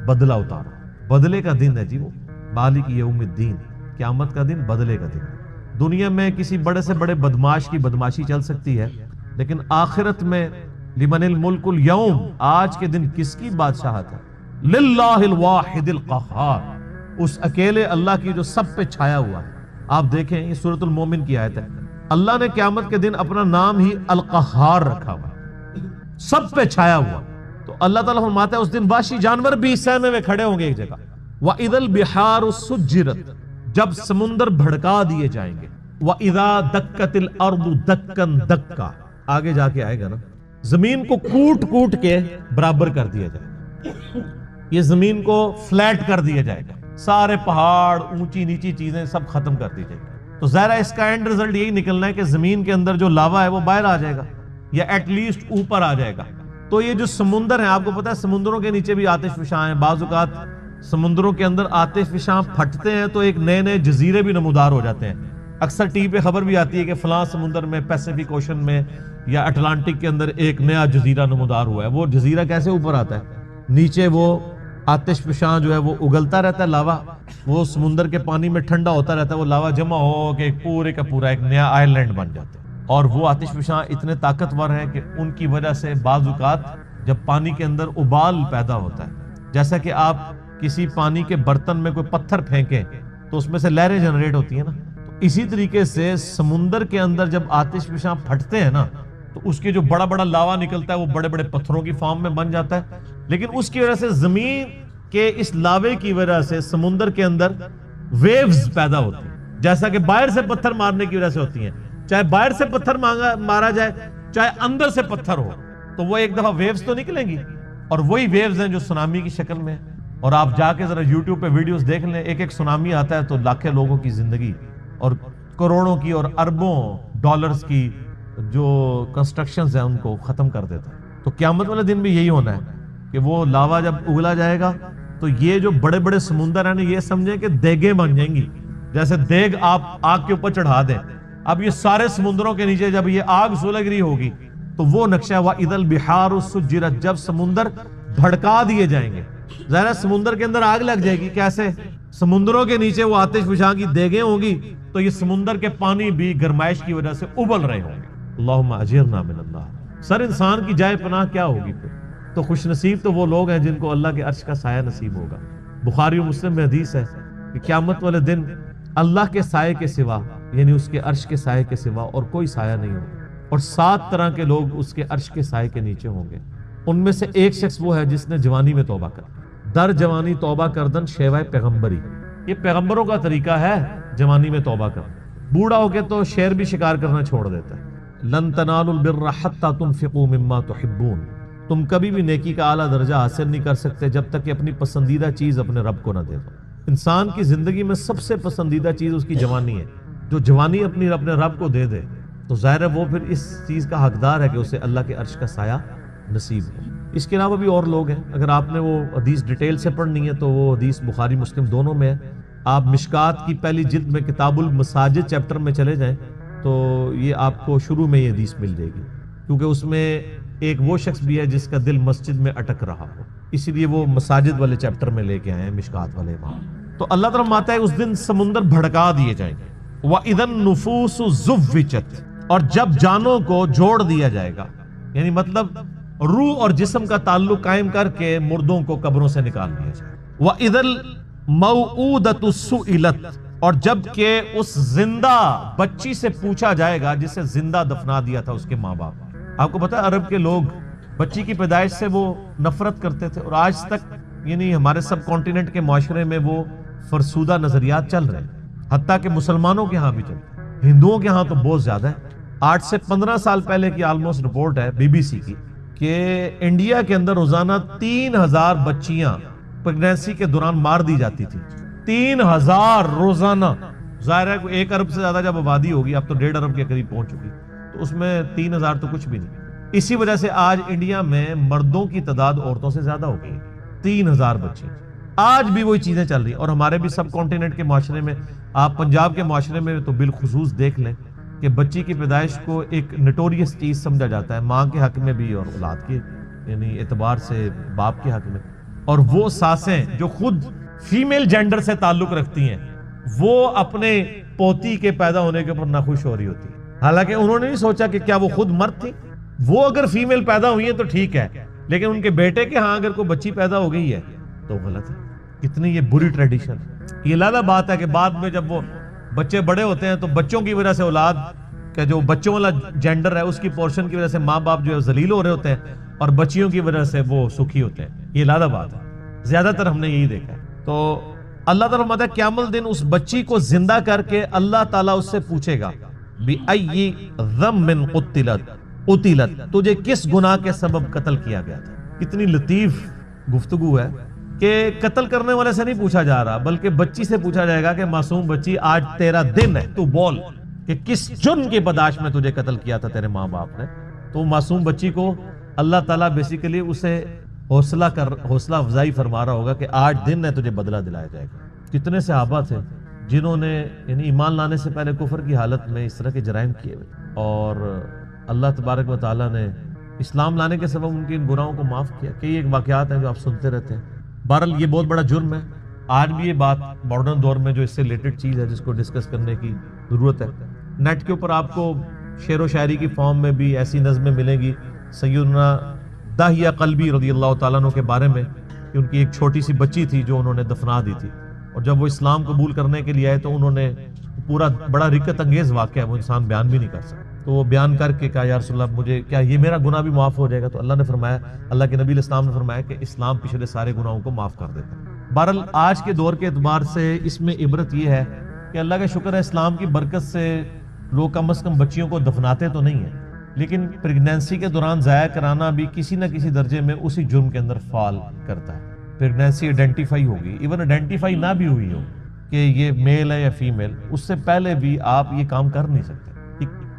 بدلہ اتارو۔ بدلے کا دن ہے جی وہ، مالک یوم الدین، قیامت کا دن، بدلے کا دن۔ دنیا میں کسی بڑے سے بڑے بدماش کی بدماشی چل سکتی ہے، لیکن آخرت میں لمن الملک اليوم، آج کے دن کس کی بادشاہت ہے؟ للہ الواحد القہار، اس اکیلے اللہ کی جو سب پہ چھایا ہوا ہے۔ آپ دیکھیں یہ سورۃ المومن کی آیت ہے، اللہ نے قیامت کے دن اپنا نام ہی القہار رکھا ہوا ہے، سب پہ چھایا ہوا۔ تو اللہ تعالیٰ فرماتا ہے اس دن وحشی جانور بھی سہمے میں کھڑے ہوں گے ایک جگہ۔ وَإِذَا الْبِحَارُ سُجِّرَتْ، جب سمندر بھڑکا دیے جائیں گے۔ وَإِذَا دَكَّتِ الْأَرْضُ دَكًّا دَكًّا، آگے جا کے آئے گا نا، زمین کو کوٹ کوٹ کے برابر کر دیا جائے گا، یہ زمین کو فلیٹ کر دیا جائے گا، سارے پہاڑ، اونچی نیچی چیزیں سب ختم کر دی جائے گی۔ تو ظاہر ہے اس کا اینڈ رزلٹ یہی نکلنا ہے کہ زمین کے اندر جو لاوا ہے وہ باہر آ جائے گا یا ایٹ لیسٹ اوپر آ جائے گا۔ تو یہ جو سمندر ہیں، آپ کو پتا ہے سمندروں کے نیچے بھی آتش فشاں ہیں، بعض اوقات سمندروں کے اندر آتش فشاں پھٹتے ہیں تو ایک نئے نئے جزیرے بھی نمودار ہو جاتے ہیں۔ اکثر ٹی وی پہ خبر بھی آتی ہے کہ فلاں سمندر میں، پیسیفک اوشن میں یا اٹلانٹک کے اندر ایک نیا جزیرہ نمودار ہوا ہے۔ وہ جزیرہ کیسے اوپر آتا ہے؟ نیچے وہ آتش فشاں جو ہے وہ اگلتا رہتا ہے، لاوا، وہ سمندر کے پانی میں ٹھنڈا ہوتا رہتا ہے، وہ لاوا جمع ہو کے پورے کا پورا ایک نیا آئر لینڈ بن جاتا ہے۔ اور وہ آتش فشاں اتنے طاقتور ہیں کہ ان کی وجہ سے بعض اوقات جب پانی کے اندر ابال پیدا ہوتا ہے، جیسا کہ آپ کسی پانی کے برتن میں کوئی پتھر پھینکیں تو اس میں سے لہریں جنریٹ ہوتی ہیں نا، تو اسی طریقے سے سمندر کے اندر جب آتش فشاں پھٹتے ہیں نا تو اس کے جو بڑا بڑا لاوا نکلتا ہے وہ بڑے بڑے پتھروں کی فارم میں بن جاتا ہے، لیکن اس کی وجہ سے زمین کے اس لاوے کی وجہ سے سمندر کے اندر ویوز پیدا ہوتی ہیں، جیسا کہ باہر سے پتھر مارنے کی وجہ سے ہوتی ہیں، چاہے باہر سے پتھر مارا جائے چاہے اندر سے پتھر ہو، تو وہ ایک دفعہ ویوز تو نکلیں گی، اور وہی ویوز ہیں جو سونامی کی شکل میں۔ اور آپ جا کے ذرا یوٹیوب پہ ویڈیوز دیکھ لیں، ایک ایک سونامی آتا ہے تو لاکھوں لوگوں کی زندگی اور کروڑوں کی اور اربوں ڈالرز کی جو کنسٹرکشنز ہیں ان کو ختم کر دیتا ہے۔ تو قیامت والے دن بھی یہی ہونا ہے کہ وہ لاوا جب اگلا جائے گا تو یہ جو بڑے بڑے سمندر ہیں یہ سمجھیں کہ دیگیں بن جائیں گی، جیسے دیگ آپ آگ کے اوپر چڑھا دیں۔ اب یہ سارے سمندروں کے نیچے جب یہ آگ سلگ رہی ہوگی تو وہ نقشہ وَإِذَا الْبِحَارُ سُجِّرَتْ، جب سمندر بھڑکا دیے جائیں گے۔ ظاہر ہے سمندر کے اندر آگ لگ جائے گی، کیسے؟ سمندروں کے نیچے وہ آتش فشاں کی دیگیں ہوں گی تو یہ سمندر کے پانی بھی گرمائش کی وجہ سے ابل رہے ہوں گے۔ اللہم اجرنا من النار۔ سر انسان کی جائے پناہ کیا ہوگی پھر؟ تو خوش نصیب تو وہ لوگ ہیں جن کو اللہ کے عرش کا سایہ نصیب ہوگا۔ بخاری و مسلم میں حدیث ہے کہ قیامت والے دن اللہ کے سائے کے سوا، یعنی اس کے عرش کے سائے کے سوا اور کوئی سایہ نہیں ہوگا، اور 7 طرح کے لوگ اس کے عرش کے سائے کے نیچے ہوں گے۔ ان میں سے ایک شخص وہ ہے جس نے جوانی میں توبہ کر، در جوانی توبہ کردن شیوائے پیغمبری، یہ پیغمبروں کا طریقہ ہے جوانی میں توبہ کر۔ بوڑھا ہو کے تو شیر بھی شکار کرنا چھوڑ دیتا ہے۔ لن تنالوا البر حتى تنفقوا مما تحبون، تم کبھی بھی نیکی کا اعلیٰ درجہ حاصل نہیں کر سکتے جب تک کہ اپنی پسندیدہ چیز اپنے رب کو نہ دے دو۔ انسان کی زندگی میں سب سے پسندیدہ چیز اس کی جوانی ہے، جو جوانی اپنے رب کو دے دے تو ظاہر ہے وہ پھر اس چیز کا حقدار ہے کہ اسے اللہ کے عرش کا سایہ نصیب ہو۔ اس کے علاوہ بھی اور لوگ ہیں، اگر آپ نے وہ حدیث ڈیٹیل سے پڑھنی ہے تو وہ حدیث بخاری مسلم دونوں میں ہے۔ آپ مشکات کی پہلی جلد میں کتاب المساجد چیپٹر میں چلے جائیں تو یہ آپ کو شروع میں یہ حدیث مل جائے گی، کیونکہ اس میں ایک وہ شخص بھی ہے جس کا دل مسجد میں اٹک رہا ہو، اسی لیے وہ مساجد والے چیپٹر میں لے کے آئے ہیں مشکات والے امام۔ تو اللہ تعالیٰ فرماتا ہے اس دن سمندر بھڑکا دیے جائیں گے۔ وَإِذَا النُّفُوسُ زُوِّجَتْ، اور جب جانوں کو جوڑ دیا جائے گا، یعنی مطلب روح اور جسم کا تعلق قائم کر کے مردوں کو قبروں سے نکال دیا جائے۔ وَإِذَا الْمَوْعُودَةُ سُئِلَتْ، اور جب کہ اس زندہ بچی سے پوچھا جائے گا جسے زندہ دفنا دیا تھا اس کے ماں باپ۔ آپ کو پتا ہے عرب کے لوگ بچی کی پیدائش سے وہ نفرت کرتے تھے، اور آج تک یعنی ہمارے سب کانٹیننٹ کے معاشرے میں وہ فرسودہ نظریات چل رہے ہیں، حتیٰ کہ مسلمانوں کے ہاں بھی چلتے ہیں، ہندوؤں کے ہاں تو بہت زیادہ ہے۔ 8 سے 15 سال پہلے کی آلموسٹ رپورٹ ہے BBC کی کہ انڈیا کے اندر روزانہ 3000 بچیاں پریگنینسی کے دوران مار دی جاتی تھی، 3000 روزانہ۔ ظاہر ہے 1 ارب سے زیادہ جب آبادی ہوگی، اب تو 1.5 ارب کے قریب پہنچ چکی، تو اس میں 3000 تو کچھ بھی نہیں. اسی وجہ سے آج انڈیا میں مردوں کی تعداد عورتوں سے زیادہ ہو گئی. 3000 بچے آج بھی وہی چیزیں چل رہی ہیں. اور ہمارے بھی سب کانٹیننٹ کے معاشرے میں, آپ پنجاب کے معاشرے میں تو بالخصوص دیکھ لیں کہ بچی کی پیدائش کو ایک نٹوریس چیز سمجھا جاتا ہے, ماں کے حق میں بھی اور اولاد کے یعنی اعتبار سے باپ کے حق میں. اور وہ ساسیں جو خود فیمیل جینڈر سے تعلق رکھتی ہیں وہ اپنے پوتی کے پیدا ہونے کے اوپر ناخوش ہو رہی ہوتی ہیں, حالانکہ انہوں نے نہیں سوچا کہ کیا وہ خود مرد تھی. وہ اگر فیمیل پیدا ہوئی ہیں تو ٹھیک ہے, لیکن ان کے بیٹے کے ہاں اگر کوئی بچی پیدا ہو گئی ہے تو غلط ہے. کتنی یہ بری ٹریڈیشن. یہ علیحدہ بات ہے کہ بعد میں جب وہ بچے بڑے ہوتے ہیں تو بچوں کی وجہ سے اولاد کا جو بچوں والا جینڈر ہے اس کی پورشن کی وجہ سے ماں باپ جو ہے ذلیل ہو رہے ہوتے ہیں اور بچیوں کی وجہ سے وہ سکھی ہوتے ہیں. یہ علیحدہ بات ہے, زیادہ تر ہم نے یہی دیکھا ہے. تو اللہ تعالیٰ فرماتا ہے قیامت دن اس بچی کو زندہ کر کے اللہ تعالیٰ اس سے پوچھے گا بِأَيِّ ذَنبٍ قُتِلَتْ, تجھے کس گناہ کے سبب قتل کیا گیا تھا. کتنی لطیف گفتگو ہے کہ قتل کرنے والے سے نہیں پوچھا جا رہا بلکہ بچی سے پوچھا جائے گا کہ معصوم بچی آج تیرا دن ہے, تو بول کہ کس جرم کی پاداش میں تجھے قتل کیا تھا تیرے ماں باپ نے. تو معصوم بچی کو اللہ تعالیٰ بیسیکلی اسے حوصلہ افزائی فرما رہا ہوگا کہ آج دن ہے, تجھے بدلہ دلایا جائے گا. کتنے صحابہ تھے جنہوں نے یعنی ایمان لانے سے پہلے کفر کی حالت میں اس طرح کے جرائم کیے ہوئے, اور اللہ تبارک و تعالیٰ نے اسلام لانے کے سبب ان کی ان گناہوں کو معاف کیا. کئی ایک واقعات ہیں جو آپ سنتے رہتے ہیں. بہرحال یہ بہت بڑا جرم ہے. آج بھی یہ بات ماڈرن دور میں جو اس سے ریلیٹڈ چیز ہے جس کو ڈسکس کرنے کی ضرورت ہے. نیٹ کے اوپر آپ کو شعر و شاعری کی فارم میں بھی ایسی نظمیں ملیں گی سیدنا داہیہ قلبی رضی اللہ تعالیٰ عنہ کے بارے میں کہ ان کی ایک چھوٹی سی بچی تھی جو انہوں نے دفنا دی تھی, اور جب وہ اسلام قبول کرنے کے لیے آئے تو انہوں نے پورا بڑا رکت انگیز واقعہ ہے, وہ انسان بیان بھی نہیں کر سکتا. تو وہ بیان کر کے کہا یا رسول اللہ مجھے کیا یہ میرا گناہ بھی معاف ہو جائے گا؟ تو اللہ نے فرمایا, اللہ کے نبی علیہ السلام نے فرمایا کہ اسلام پچھلے سارے گناہوں کو معاف کر دیتا ہے. بہرحال آج کے دور کے اعتبار سے اس میں عبرت یہ ہے کہ اللہ کا شکر ہے اسلام کی برکت سے لوگ کم از کم بچیوں کو دفناتے تو نہیں ہیں, لیکن پریگنینسی کے دوران ضائع کرانا بھی کسی نہ کسی درجے میں اسی جرم کے اندر فال کرتا ہے. پریگنینسی آئیڈینٹیفائی ہوگی, ایون آئیڈینٹیفائی نہ بھی ہوئی ہو کہ یہ میل ہے یا فیمیل, اس سے پہلے بھی آپ یہ کام کر نہیں سکتے.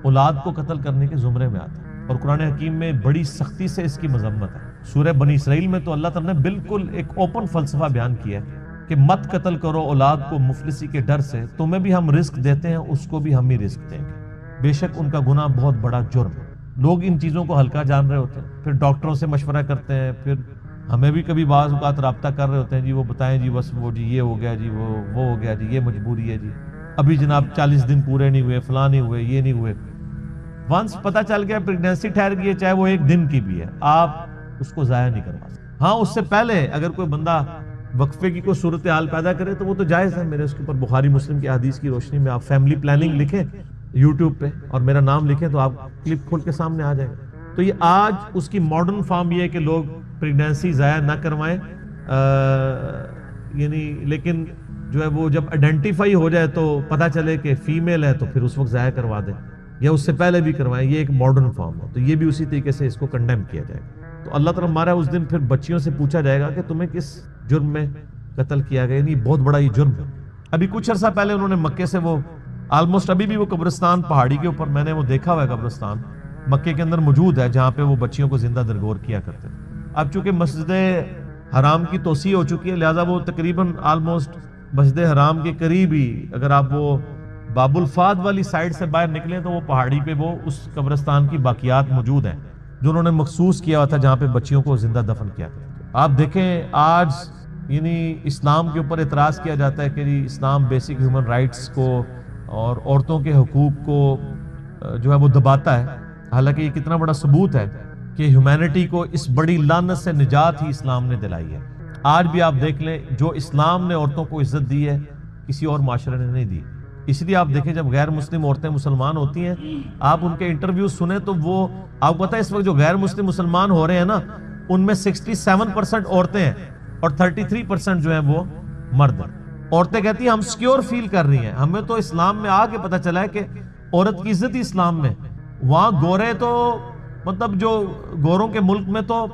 اولاد کو قتل کرنے کے زمرے میں آتا ہے, اور قرآن حکیم میں بڑی سختی سے اس کی مذمت ہے. سورہ بنی اسرائیل میں تو اللہ تعالیٰ نے بالکل ایک اوپن فلسفہ بیان کیا ہے کہ مت قتل کرو اولاد کو مفلسی کے ڈر سے, تمہیں بھی ہم رزق دیتے ہیں اس کو بھی ہم ہی رزق دیں گے, بے شک ان کا گناہ بہت بڑا جرم ہے. لوگ ان چیزوں کو ہلکا جان رہے ہوتے ہیں, پھر ڈاکٹروں سے مشورہ کرتے ہیں, پھر ہمیں بھی کبھی بعض اوقات رابطہ کر رہے ہوتے ہیں, جی وہ بتائیں جی بس وہ جی یہ ہو گیا جی وہ ہو گیا جی یہ مجبوری ہے جی ابھی جناب 40 دن پورے نہیں ہوئے, فلاں نہیں ہوئے, یہ نہیں ہوئے. ونس پتہ چل گیا پریگنینسی ٹھہر گئی ہے, چاہے وہ 1 دن کی بھی ہے, آپ اس کو ضائع نہیں کروا سکتے. ہاں اس سے پہلے اگر کوئی بندہ وقفے کی کوئی صورتحال پیدا کرے تو وہ تو جائز ہے. میرے اس کے اوپر بخاری مسلم کی حدیث کی روشنی میں آپ فیملی پلاننگ لکھیں یوٹیوب پہ اور میرا نام لکھیں تو آپ کلپ کھول کے سامنے آ جائے گا. تو یہ آج اس کی ماڈرن فارم یہ ہے کہ لوگ پریگنینسی ضائع نہ کروائیں, یعنی لیکن جو ہے وہ جب آئیڈینٹیفائی ہو جائے تو پتہ چلے کہ فیمیل ہے تو پھر اس وقت ضائع کروا دیں, یا اس سے پہلے بھی کروائیں. یہ ایک ماڈرن فارم ہے, تو یہ بھی اسی طریقے سے اس کو کنڈیم کیا جائے گا. تو اللہ تعالیٰ ہمارا اس دن پھر بچیوں سے پوچھا جائے گا کہ تمہیں کس جرم میں قتل کیا گیا. یعنی بہت بڑا یہ جرم ہے. ابھی کچھ عرصہ پہلے انہوں نے مکے سے وہ آلموسٹ ابھی بھی وہ قبرستان پہاڑی کے اوپر میں نے وہ دیکھا ہوا ہے, قبرستان مکے کے اندر موجود ہے جہاں پہ وہ بچیوں کو زندہ درگور کیا کرتے ہیں. اب چونکہ مسجد حرام کی توسیع ہو چکی ہے لہٰذا وہ تقریباً آلموسٹ مسجد حرام کے قریب ہی, اگر آپ وہ باب الفاد والی سائڈ سے باہر نکلیں تو وہ پہاڑی پہ وہ اس قبرستان کی باقیات موجود ہیں جو انہوں نے مخصوص کیا ہوا تھا جہاں پہ بچیوں کو زندہ دفن کیا کرتے. آپ دیکھیں آج یعنی اسلام کے اوپر اعتراض کیا جاتا ہے کہ جی اسلام بیسک ہیومن رائٹس کو اور عورتوں کے حقوق کو جو ہے وہ دباتا ہے, حالانکہ یہ کتنا بڑا ثبوت ہے کہ ہیومینٹی کو اس بڑی لعنت سے نجات ہی اسلام نے دلائی ہے. آج بھی آپ دیکھ لیں جو اسلام نے عورتوں کو عزت دی ہے کسی اور معاشرے نے نہیں دی. اس لیے آپ دیکھیں جب غیر مسلم عورتیں مسلمان ہوتی ہیں آپ ان کے انٹرویو سنیں تو وہ آپ کو پتہ ہے اس وقت جو غیر مسلم مسلمان ہو رہے ہیں نا ان میں 67% عورتیں ہیں اور 33% جو ہیں وہ مرد ہیں. عورتیں کہتی ہیں ہم سیکیور فیل کر رہی ہیں, ہمیں تو اسلام میں آ کے پتہ چلا ہے کہ عورت کی عزت ہی اسلام میں. وہاں گورے تو مطلب جو گوروں کے ملک میں تو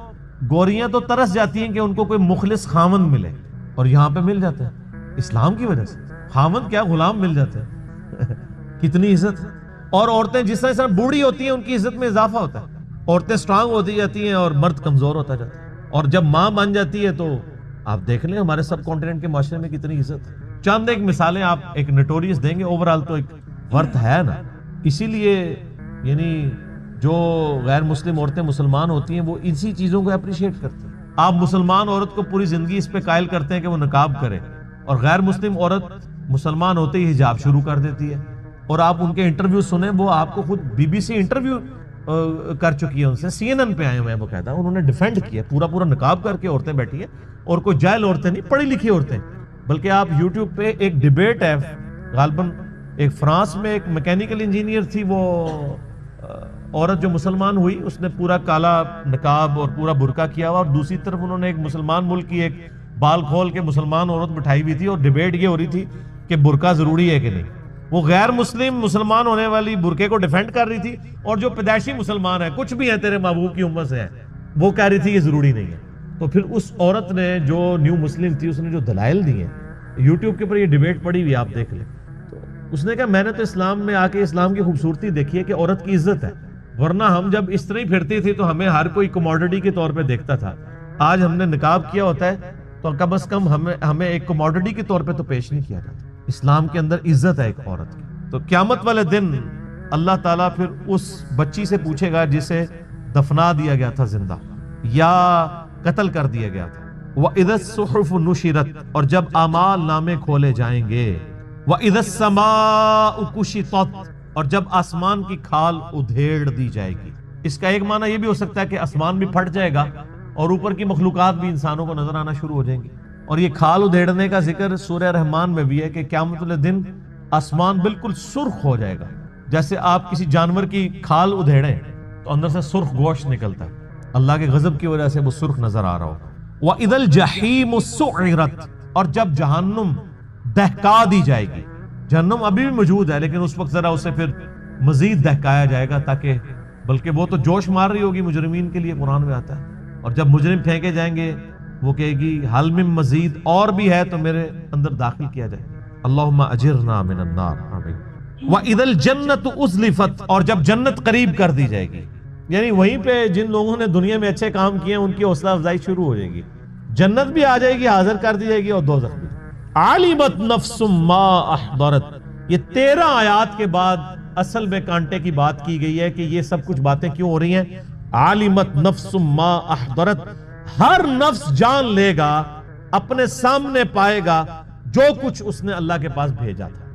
گوریاں تو ترس جاتی ہیں کہ ان کو کوئی مخلص خاوند ملے, اور یہاں پہ مل جاتے ہیں اسلام کی وجہ سے. خاوند کیا غلام مل جاتے ہیں. کتنی عزت ہے. اور عورتیں جس طرح بوڑھی ہوتی ہیں ان کی عزت میں اضافہ ہوتا ہے، عورتیں سٹرانگ ہوتی جاتی ہیں اور مرد کمزور ہوتا جاتا ہے، اور جب ماں بن جاتی ہے تو آپ دیکھ لیں ہمارے سب کانٹیننٹ کے معاشرے میں کتنی عزت ہے۔ چند ایک مثالیں آپ ایک نوٹوریس دیں گے، اوورال تو ایک ورتھ ہے نا۔ اسی لیے یعنی جو غیر مسلم عورتیں مسلمان ہوتی ہیں وہ اسی چیزوں کو اپریشیٹ کرتی ہیں۔ آپ مسلمان عورت کو پوری زندگی اس پہ قائل کرتے ہیں کہ وہ نقاب کرے، اور غیر مسلم عورت مسلمان ہوتے ہی حجاب شروع کر دیتی ہے، اور آپ ان کے انٹرویو سنیں، وہ آپ کو خود بی بی سی انٹرویو کر چکی ہے ان سے، سی این این پہ آئے ہوئے ہیں، باقاعدہ انہوں نے ڈیفینڈ کیا، پورا نقاب کر کے عورتیں بیٹھی ہیں، اور کوئی جاہل عورتیں نہیں، پڑھی لکھی عورتیں، بلکہ آپ یوٹیوب پہ ایک ڈیبیٹ ہے، غالباً ایک فرانس میں ایک میکینیکل انجینئر تھی، وہ عورت جو مسلمان ہوئی اس نے پورا کالا نقاب اور پورا برقع کیا ہوا، اور دوسری طرف انہوں نے ایک مسلمان ملک کی ایک بال کھول کے مسلمان عورت بٹھائی ہوئی تھی، اور ڈیبیٹ یہ ہو رہی تھی کہ برقع ضروری ہے کہ نہیں۔ وہ غیر مسلم مسلمان ہونے والی برقعے کو ڈیفینڈ کر رہی تھی، اور جو پیدائشی مسلمان ہے کچھ بھی ہے تیرے محبوب کی امت سے ہے، وہ کہہ رہی تھی یہ ضروری نہیں ہے۔ تو پھر اس عورت نے جو نیو مسلم تھی اس نے جو دلائل دیے ہیں، یوٹیوب کے اوپر یہ ڈیبیٹ پڑی ہوئی آپ دیکھ لیں، تو اس نے کہا میں نے تو اسلام میں آ کے اسلام کی خوبصورتی دیکھی ہے کہ عورت کی عزت ہے، ورنہ ہم جب اس طرح ہی پھرتی تھی تو ہمیں ہر کوئی کموڈٹی کے طور پہ دیکھتا تھا، آج ہم نے نقاب کیا ہوتا ہے تو کم از کم ہمیں ایک کموڈٹی کے طور پہ تو پیش نہیں کیا جاتا۔ اسلام کے اندر عزت ہے ایک عورت کی۔ تو قیامت والے دن اللہ تعالیٰ پھر اس بچی سے پوچھے گا جسے دفنا دیا گیا تھا زندہ یا قتل کر دیا گیا تھا، وَإِذَا الصُّحُفُ نُشِرَتْ، اور جب اعمال نامے کھولے جائیں گے، وَإِذَا السَّمَاءُ كُشِطَتْ، اور جب آسمان کی کھال ادھیڑ دی جائے گی۔ اس کا ایک معنی یہ بھی ہو سکتا ہے کہ آسمان بھی پھٹ جائے گا اور اوپر کی مخلوقات بھی انسانوں کو نظر آنا شروع ہو جائیں گی۔ اور یہ کھال ادھیڑنے کا ذکر سورہ رحمان میں بھی ہے کہ قیامت والے دن آسمان بالکل سرخ ہو جائے گا، جیسے آپ کسی جانور کی کھال ادھیڑیں تو اندر سے سرخ گوشت نکلتا ہے، اللہ کے غضب کی وجہ سے وہ سرخ نظر آ رہا ہو۔ وَإِذَا الْجَحِيمُ سُعِّرَتْ، اور جب جہنم دہکا دی جائے گی۔ جہنم ابھی بھی موجود ہے لیکن اس وقت ذرا اسے پھر مزید دہکایا جائے گا، تاکہ بلکہ وہ تو جوش مار رہی ہوگی مجرمین کے لیے، قرآن میں آتا ہے، اور جب مجرم پھینکے جائیں گے وہ کہے گی حل من مزید، اور بھی ہے تو میرے اندر داخل کیا جائے۔ اللہم اجرنا من النار، آمین۔ وَإِذَا الْجَنَّةُ أُزْلِفَتْ، اور جب جنت قریب کر دی جائے گی، یعنی وہیں پہ جن لوگوں نے دنیا میں اچھے کام کیے ہیں ان کی حوصلہ افزائی شروع ہو جائے گی، جنت بھی آ جائے گی، حاضر کر دی جائے گی، اور دوزخ بھی۔ عَلِمَتْ نَفْسٌ مَّا أَحْضَرَتْ، یہ 13 آیات کے بعد اصل میں کانٹے کی بات کی گئی ہے کہ یہ سب کچھ باتیں کیوں ہو رہی ہیں۔ عَلِمَتْ نَفْسٌ مَّا أَحْضَرَتْ، ہر نفس جان لے گا، اپنے سامنے پائے گا جو کچھ اس نے اللہ کے پاس بھیجا تھا،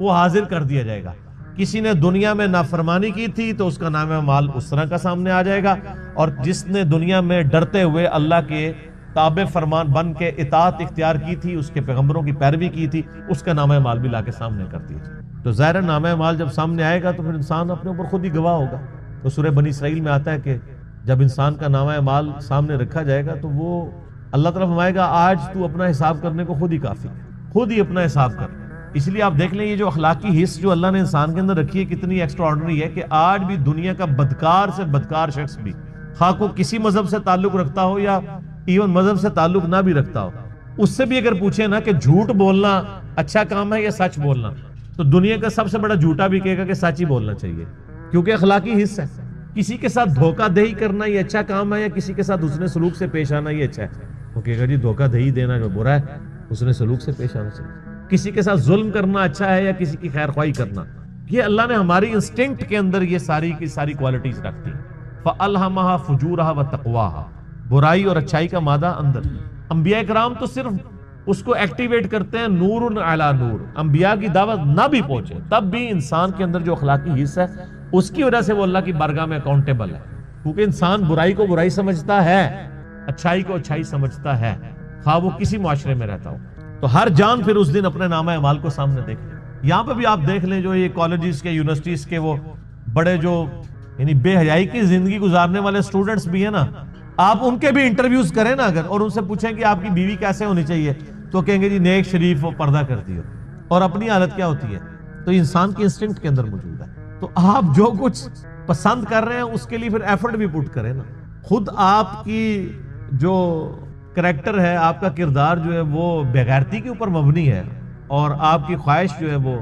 وہ حاضر کر دیا جائے گا۔ کسی نے دنیا میں نافرمانی کی تھی تو اس کا نام مال اس طرح کا سامنے آ جائے گا، اور جس نے دنیا میں ڈرتے ہوئے اللہ کے تابع فرمان بن کے اطاعت اختیار کی تھی، اس کے پیغمبروں کی پیروی کی تھی، اس کا نام مال بھی لا کے سامنے کر دیا جائے۔ تو ظاہر نام مال جب سامنے آئے گا تو پھر انسان اپنے اوپر خود ہی گواہ ہوگا۔ تو سورہ بنی اسرائیل میں آتا ہے کہ جب انسان کا نام مال سامنے رکھا جائے گا تو وہ اللہ تعالیٰ فرمائے گا آج تو اپنا حساب کرنے کو خود ہی کافی ہے، خود ہی اپنا حساب کر۔ اس لیے آپ دیکھ لیں یہ جو اخلاقی حص جو اللہ نے انسان کے اندر رکھی ہے کتنی ایکسٹرا آرڈنری ہے، کہ آج بھی دنیا کا بدکار سے بدکار شخص بھی، خواہ کو کسی مذہب سے تعلق رکھتا ہو یا ایون مذہب سے تعلق نہ بھی رکھتا ہو، اس سے بھی اگر پوچھیں نا کہ جھوٹ بولنا اچھا کام ہے یا سچ بولنا، تو دنیا کا سب سے بڑا جھوٹا بھی کہے گا کہ سچ ہی بولنا چاہیے، کیونکہ اخلاقی حص ہے۔ کسی کے ساتھ دھوکہ دہی کرنا یہ اچھا کام ہے یا کسی کے ساتھ حسن سلوک سے پیش آنا یہ اچھا ہے؟ وہ کہے گا جی دھوکہ دہی دینا جو برا ہے، حسن سلوک سے پیش آنا چاہیے۔ کسی کے ساتھ ظلم کرنا اچھا ہے یا کسی کی خیر خواہی کرنا؟ یہ اللہ نے ہماری انسٹنکٹ کے اندر یہ ساری کی ساری کوالٹیز رکھتی ہیں۔ فَأَلْهَمَهَا فُجُورَهَا وَتَقْوَاهَا، برائی اور اچھائی کا مادہ اندر۔ انبیاء کرام تو صرف اس کو ایکٹیویٹ کرتے ہیں نور علی نور، انبیاء کی دعوت نہ بھی پہنچے تب بھی انسان کے اندر جو اخلاقی حصہ ہے اس کی وجہ سے وہ اللہ کی بارگاہ میں اکاؤنٹیبل ہے، کیونکہ انسان برائی کو برائی سمجھتا ہے، اچھائی کو اچھائی سمجھتا ہے، خواہ وہ کسی معاشرے میں رہتا ہو۔ تو ہر جان پھر اس دن اپنے نامہ اعمال کو سامنے دیکھ لیں۔ یہاں پہ بھی آپ دیکھ لیں جو یہ کالجز کے یونیورسٹیز کے وہ بڑے جو یعنی بے حیائی کی زندگی گزارنے والے سٹوڈنٹس بھی ہیں نا، آپ ان کے بھی انٹرویوز کریں نا اگر، اور ان سے پوچھیں کہ آپ کی بیوی کیسے ہونی چاہیے، تو کہیں گے جی نیک شریف و پردہ کرتی ہو، اور اپنی حالت کیا ہوتی ہے؟ تو انسان کی انسٹنکٹ کے اندر موجود ہے۔ تو آپ جو کچھ پسند کر رہے ہیں اس کے لیے پھر ایفرٹ بھی پٹ کریں نا۔ خود آپ کی جو کریکٹر ہے، آپ کا کردار جو ہے وہ بے غیرتی کے اوپر مبنی ہے، اور آپ کی خواہش جو ہے وہ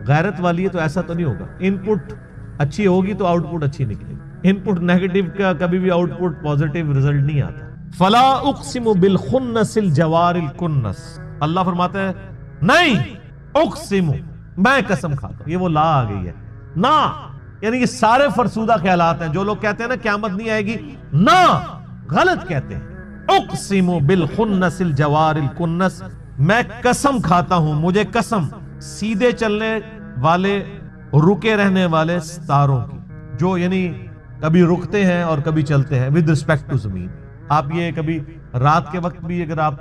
غیرت والی ہے تو ایسا تو نہیں ہوگا، ان پٹ اچھی ہوگی تو آؤٹ پٹ اچھی نکلے گی، ان پٹ نیگیٹو کا کبھی بھی آؤٹ پٹ پازیٹیو رزلٹ نہیں آتا۔ فلا اقسم بالخنس الجوار الکنس، اللہ فرماتا ہے نہیں اقسم، میں قسم کھاتا ہوں، یہ وہ لا آ گئی ہے نا، یعنی یہ سارے فرسودہ خیالات ہیں۔ جو لوگ کہتے ہیں نا قیامت نہیں آئے گی، نا، غلط کہتے ہیں۔ اقسم بالخنس الجوار الکنس، میں قسم کھاتا ہوں، مجھے قسم سیدھے چلنے والے رکے رہنے والے ستاروں کی، جو یعنی کبھی رکتے ہیں اور کبھی چلتے ہیں ود رسپیکٹ ٹو زمین۔ آپ یہ کبھی رات کے وقت بھی اگر آپ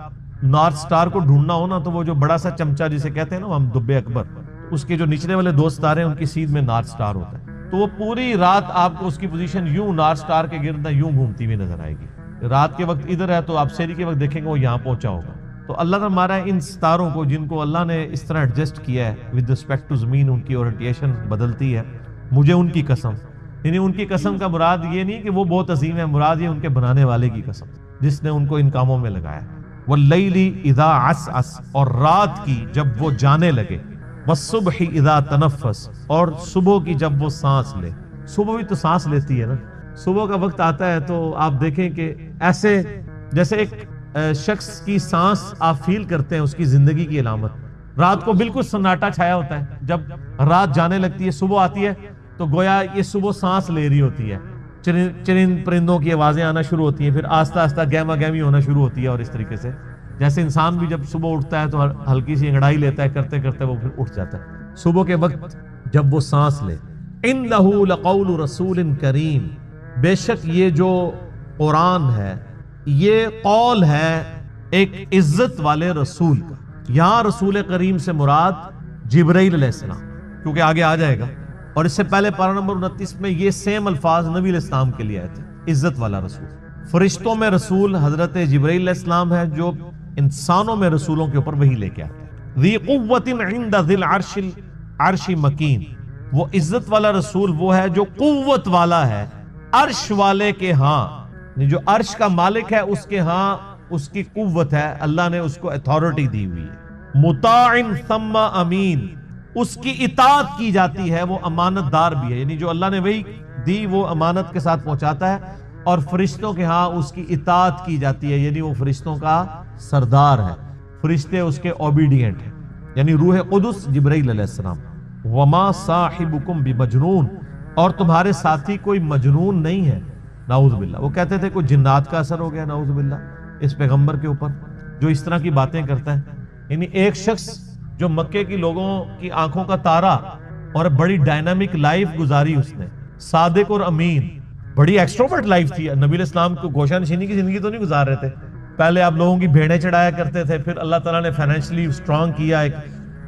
نارتھ سٹار کو ڈھونڈنا ہو نا، تو وہ جو بڑا سا چمچا جسے کہتے ہیں نا ہم دبے اکبر، اس کے جو نچلے والے دو ستارے ہیں ان کی سیدھ میں نارتھ سٹار ہوتا ہے، تو وہ پوری رات آپ کو اس کی پوزیشن یوں نارتھ سٹار کے گرد یوں گھومتی ہوئی نظر آئے گی۔ رات کے وقت ادھر ہے تو آپ سحری کے وقت دیکھیں گے وہ یہاں پہنچا ہوگا۔ تو اللہ نے ہمارا ان ستاروں کو، جن کو اللہ نے اس طرح ایڈجسٹ کیا ہے ود رسپیکٹ ٹو زمین، ان کی اورینٹیشن بدلتی ہے، مجھے ان کی قسم، یعنی ان کی قسم کا مراد یہ نہیں کہ وہ بہت عظیم ہے، مراد یہ ان کے بنانے والے کی قسم جس نے ان کو ان کاموں میں لگایا۔ واللیل اذا عسعس، اور رات کی جب وہ جانے لگے، والصبح اذا تنفس، اور صبح کی جب وہ سانس لے۔ صبح بھی تو سانس لیتی ہے نا، صبح کا وقت آتا ہے تو آپ دیکھیں کہ ایسے جیسے ایک شخص کی سانس آپ فیل کرتے ہیں اس کی زندگی کی علامت۔ رات کو بالکل سناٹا چھایا ہوتا ہے، جب رات جانے لگتی ہے صبح آتی ہے تو گویا یہ صبح سانس لے رہی ہوتی ہے، چرند پرندوں کی آوازیں آنا شروع ہوتی ہیں، پھر آہستہ آہستہ گہما گہمی ہونا شروع ہوتی ہے، اور اس طریقے سے جیسے انسان بھی جب صبح اٹھتا ہے تو ہلکی سی انگڑائی لیتا ہے، کرتے کرتے وہ پھر اٹھ جاتا ہے۔ صبح کے وقت جب وہ سانس لے، انہ لقول رسول کریم، بے شک یہ جو قرآن ہے یہ قول ہے ایک عزت والے رسول کا۔ یہاں رسول کریم سے مراد جبرائیل علیہ السلام، کیونکہ آگے آ جائے گا، اور اس سے پہلے پارہ نمبر 29 میں یہ سیم الفاظ نبی علیہ السلام کے لیے آئے تھے، عزت والا رسول۔ فرشتوں میں رسول حضرت جبرائیل علیہ السلام ہے، جو انسانوں میں رسولوں کے اوپر وحی لے کے آتے ہیں۔ ذی قوت عند ذی العرش مکین، وہ عزت والا رسول وہ ہے جو قوت والا ہے عرش والے کے ہاں، جو عرش کا مالک ہے اس کے ہاں اس کی قوت ہے، اللہ نے اس کو اتھارٹی دی ہوئی ہے۔ مطاع ثم امین، اس کی اطاعت کی جاتی ہے، وہ امانت دار بھی ہے، یعنی جو اللہ نے وہی دی وہ امانت کے ساتھ پہنچاتا ہے، اور فرشتوں کے ہاں اس کی اطاعت کی جاتی ہے، یعنی وہ فرشتوں کا سردار ہے، فرشتے اس کے اوبیڈینٹ ہیں، یعنی روح قدس جبرائیل علیہ السلام۔ وما صاحبکم بمجنون، اور تمہارے ساتھی کوئی مجنون نہیں ہے، نعوذ باللہ۔ وہ کہتے تھے کوئی جنات کا اثر ہو گیا نعوذ باللہ اس پیغمبر کے اوپر جو اس طرح کی باتیں کرتا ہے۔ یعنی ایک شخص جو مکے کی لوگوں کی آنکھوں کا تارا اور بڑی ڈائنامک لائف گزاری، اس نے صادق اور امین، بڑی ایکسٹروورٹ لائف تھی۔ نبی علیہ السلام کو گوشہ نشینی کی زندگی تو نہیں گزار رہے تھے، پہلے آپ لوگوں کی بھیڑیں چڑھایا کرتے تھے، پھر اللہ تعالیٰ نے فائنینشلی اسٹرانگ کیا، ایک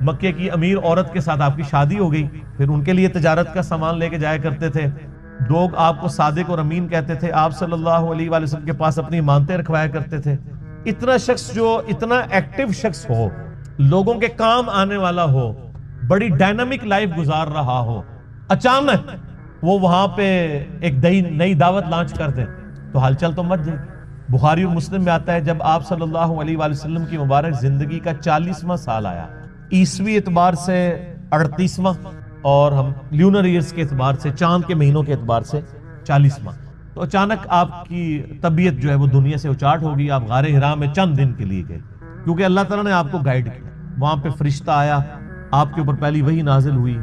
مکے کی امیر عورت کے ساتھ آپ کی شادی ہو گئی، پھر ان کے لیے تجارت کا سامان لے کے جایا کرتے تھے، لوگ آپ کو صادق اور امین کہتے تھے، آپ صلی اللہ علیہ وآلہ وسلم کے پاس اپنی امانتیں رکھوایا کرتے تھے۔ اتنا شخص جو اتنا ایکٹیو شخص ہو، لوگوں کے کام آنے والا ہو، بڑی ڈائنامک لائف گزار رہا ہو، اچانک وہ وہاں پہ ایک نئی دعوت لانچ کر دیں تو ہلچل تو مچ جائے گی۔ بخاری و مسلم میں آتا ہے جب آپ صلی اللہ علیہ وآلہ وسلم کی مبارک زندگی کا 40واں سال آیا، عیسوی اعتبار سے 38واں، اور ہم لیونر ایئرز کے اعتبار سے چاند کے مہینوں کے اعتبار سے 40واں، تو اچانک آپ کی طبیعت جو ہے وہ دنیا سے اچاٹ ہوگی، آپ غار حرا میں چند دن کے لیے گئے، کیونکہ اللہ تعالیٰ نے آپ کو گائیڈ کیا۔ وہاں پہ فرشتہ آیا، آپ کے اوپر پہلی وحی نازل ہوئی،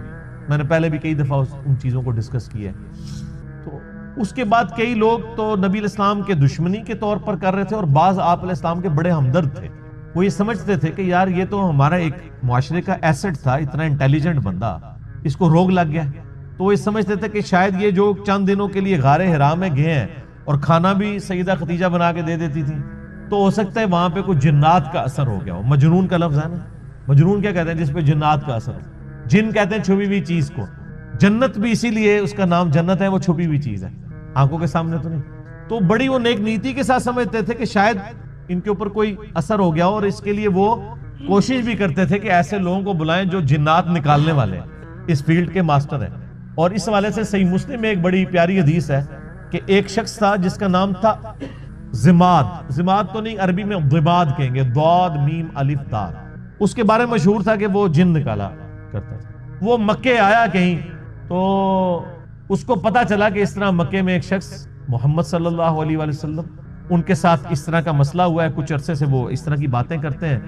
میں نے پہلے بھی کئی دفعہ ان چیزوں کو ڈسکس کیا ہے۔ تو اس کے بعد کئی لوگ تو نبی علیہ السلام کے دشمنی کے طور پر کر رہے تھے، اور بعض آپ علیہ السلام کے بڑے ہمدرد تھے، وہ یہ سمجھتے تھے کہ یار یہ تو ہمارا ایک معاشرے کا ایسٹ تھا، اتنا انٹیلیجنٹ بندہ، اس کو روگ لگ گیا، تو وہ یہ سمجھتے تھے کہ شاید یہ جو چند دنوں کے لیے غار حرا میں گئے ہیں اور کھانا بھی سیدہ خدیجہ بنا کے دے دیتی تھی، تو ہو سکتا ہے وہاں پہ کوئی جنات کا اثر ہو گیا ہو۔ مجنون کا لفظ ہے نا، مجنون کیا کہتے ہیں؟ جس پہ جنات کا اثر ہو۔ جن کہتے ہیں چھپی ہوئی چیز کو، جنت بھی اسی لیے اس کا نام جنت ہے، وہ چھپی ہوئی چیز ہے، آنکھوں کے سامنے تو نہیں۔ تو بڑی وہ نیک نیتی کے ساتھ سمجھتے تھے کہ شاید ان کے اوپر کوئی اثر ہو گیا، اور اس کے لیے وہ کوشش بھی کرتے تھے کہ ایسے لوگوں کو بلائیں جو جنات نکالنے والے ہیں، اس فیلڈ کے ماسٹر ہیں۔ اور اس حوالے سے صحیح مسلم میں ایک بڑی پیاری حدیث ہے کہ ایک شخص تھا جس کا نام تھا زماد، زماد تو نہیں، عربی میں ضباد کہیں گے، ضاد میم الف دال، اس کے بارے میں مشہور تھا کہ وہ جن نکالا کرتا تھا۔ وہ مکے آیا کہیں تو اس کو پتا چلا کہ اس طرح مکے میں ایک شخص محمد صلی اللہ علیہ وآلہ وسلم ان کے ساتھ اس طرح کا مسئلہ ہوا ہے، کچھ عرصے سے وہ اس طرح کی باتیں کرتے ہیں،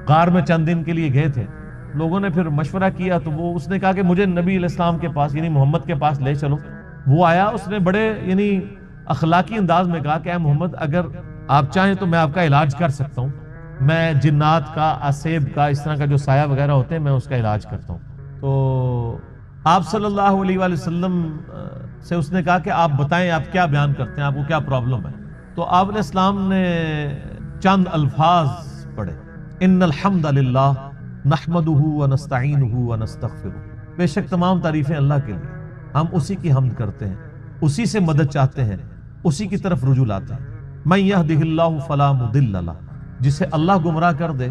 غار میں چند دن کے لیے گئے تھے. لوگوں نے پھر مشورہ کیا تو اس نے کہا کہ مجھے نبی علیہ السلام کے پاس یعنی محمد کے پاس لے چلو. وہ آیا، اس نے بڑے یعنی اخلاقی انداز میں کہا کہ اے محمد اگر آپ چاہیں تو میں آپ کا علاج کر سکتا ہوں، میں جنات کا، اسیب کا، اس طرح کا جو سایہ وغیرہ ہوتے ہیں میں اس کا علاج کرتا ہوں. تو آپ صلی اللہ علیہ وآلہ وسلم سے اس نے کہا کہ آپ بتائیں آپ کیا بیان کرتے ہیں، آپ کو کیا پرابلم ہے. تو آپ علیہ السلام نے چند الفاظ پڑھے، ان الحمد للہ نحمدہ ونستعینہ ونستغفرہ، بے شک تمام تعریفیں اللہ کے لیے، ہم اسی کی حمد کرتے ہیں، اسی سے مدد چاہتے ہیں، اسی کی طرف رجوع لاتے ہیں. من یہدہ اللہ فلا مضل لہ، جسے اللہ گمراہ کر دے،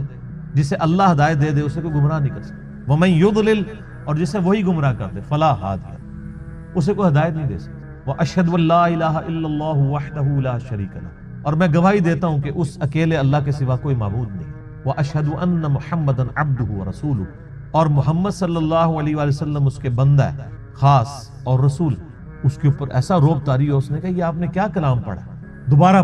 جسے اللہ ہدایت دے دے، اسے کوئی گمراہ نہیں کر سکتا. ومن یضلل، اور جسے وہی گمراہ کر دے، فلا ہادی، اسے کوئی ہدایت نہیں دے سکتا. واشہد ان لا الہ الا اللہ وحدہ لا شریک لہ، اور میں گواہی دیتا ہوں کہ اس اکیلے اللہ کے سوا کوئی معبود نہیں. واشہد ان محمدا عبدہ ورسولہ، اور محمد صلی اللہ علیہ وآلہ وسلم اس کے بندہ ہے خاص اور رسول. اس کے اوپر ایسا روب طاری ہو، اس نے کہا یہ آپ نے کیا کلام پڑھا، دوبارہ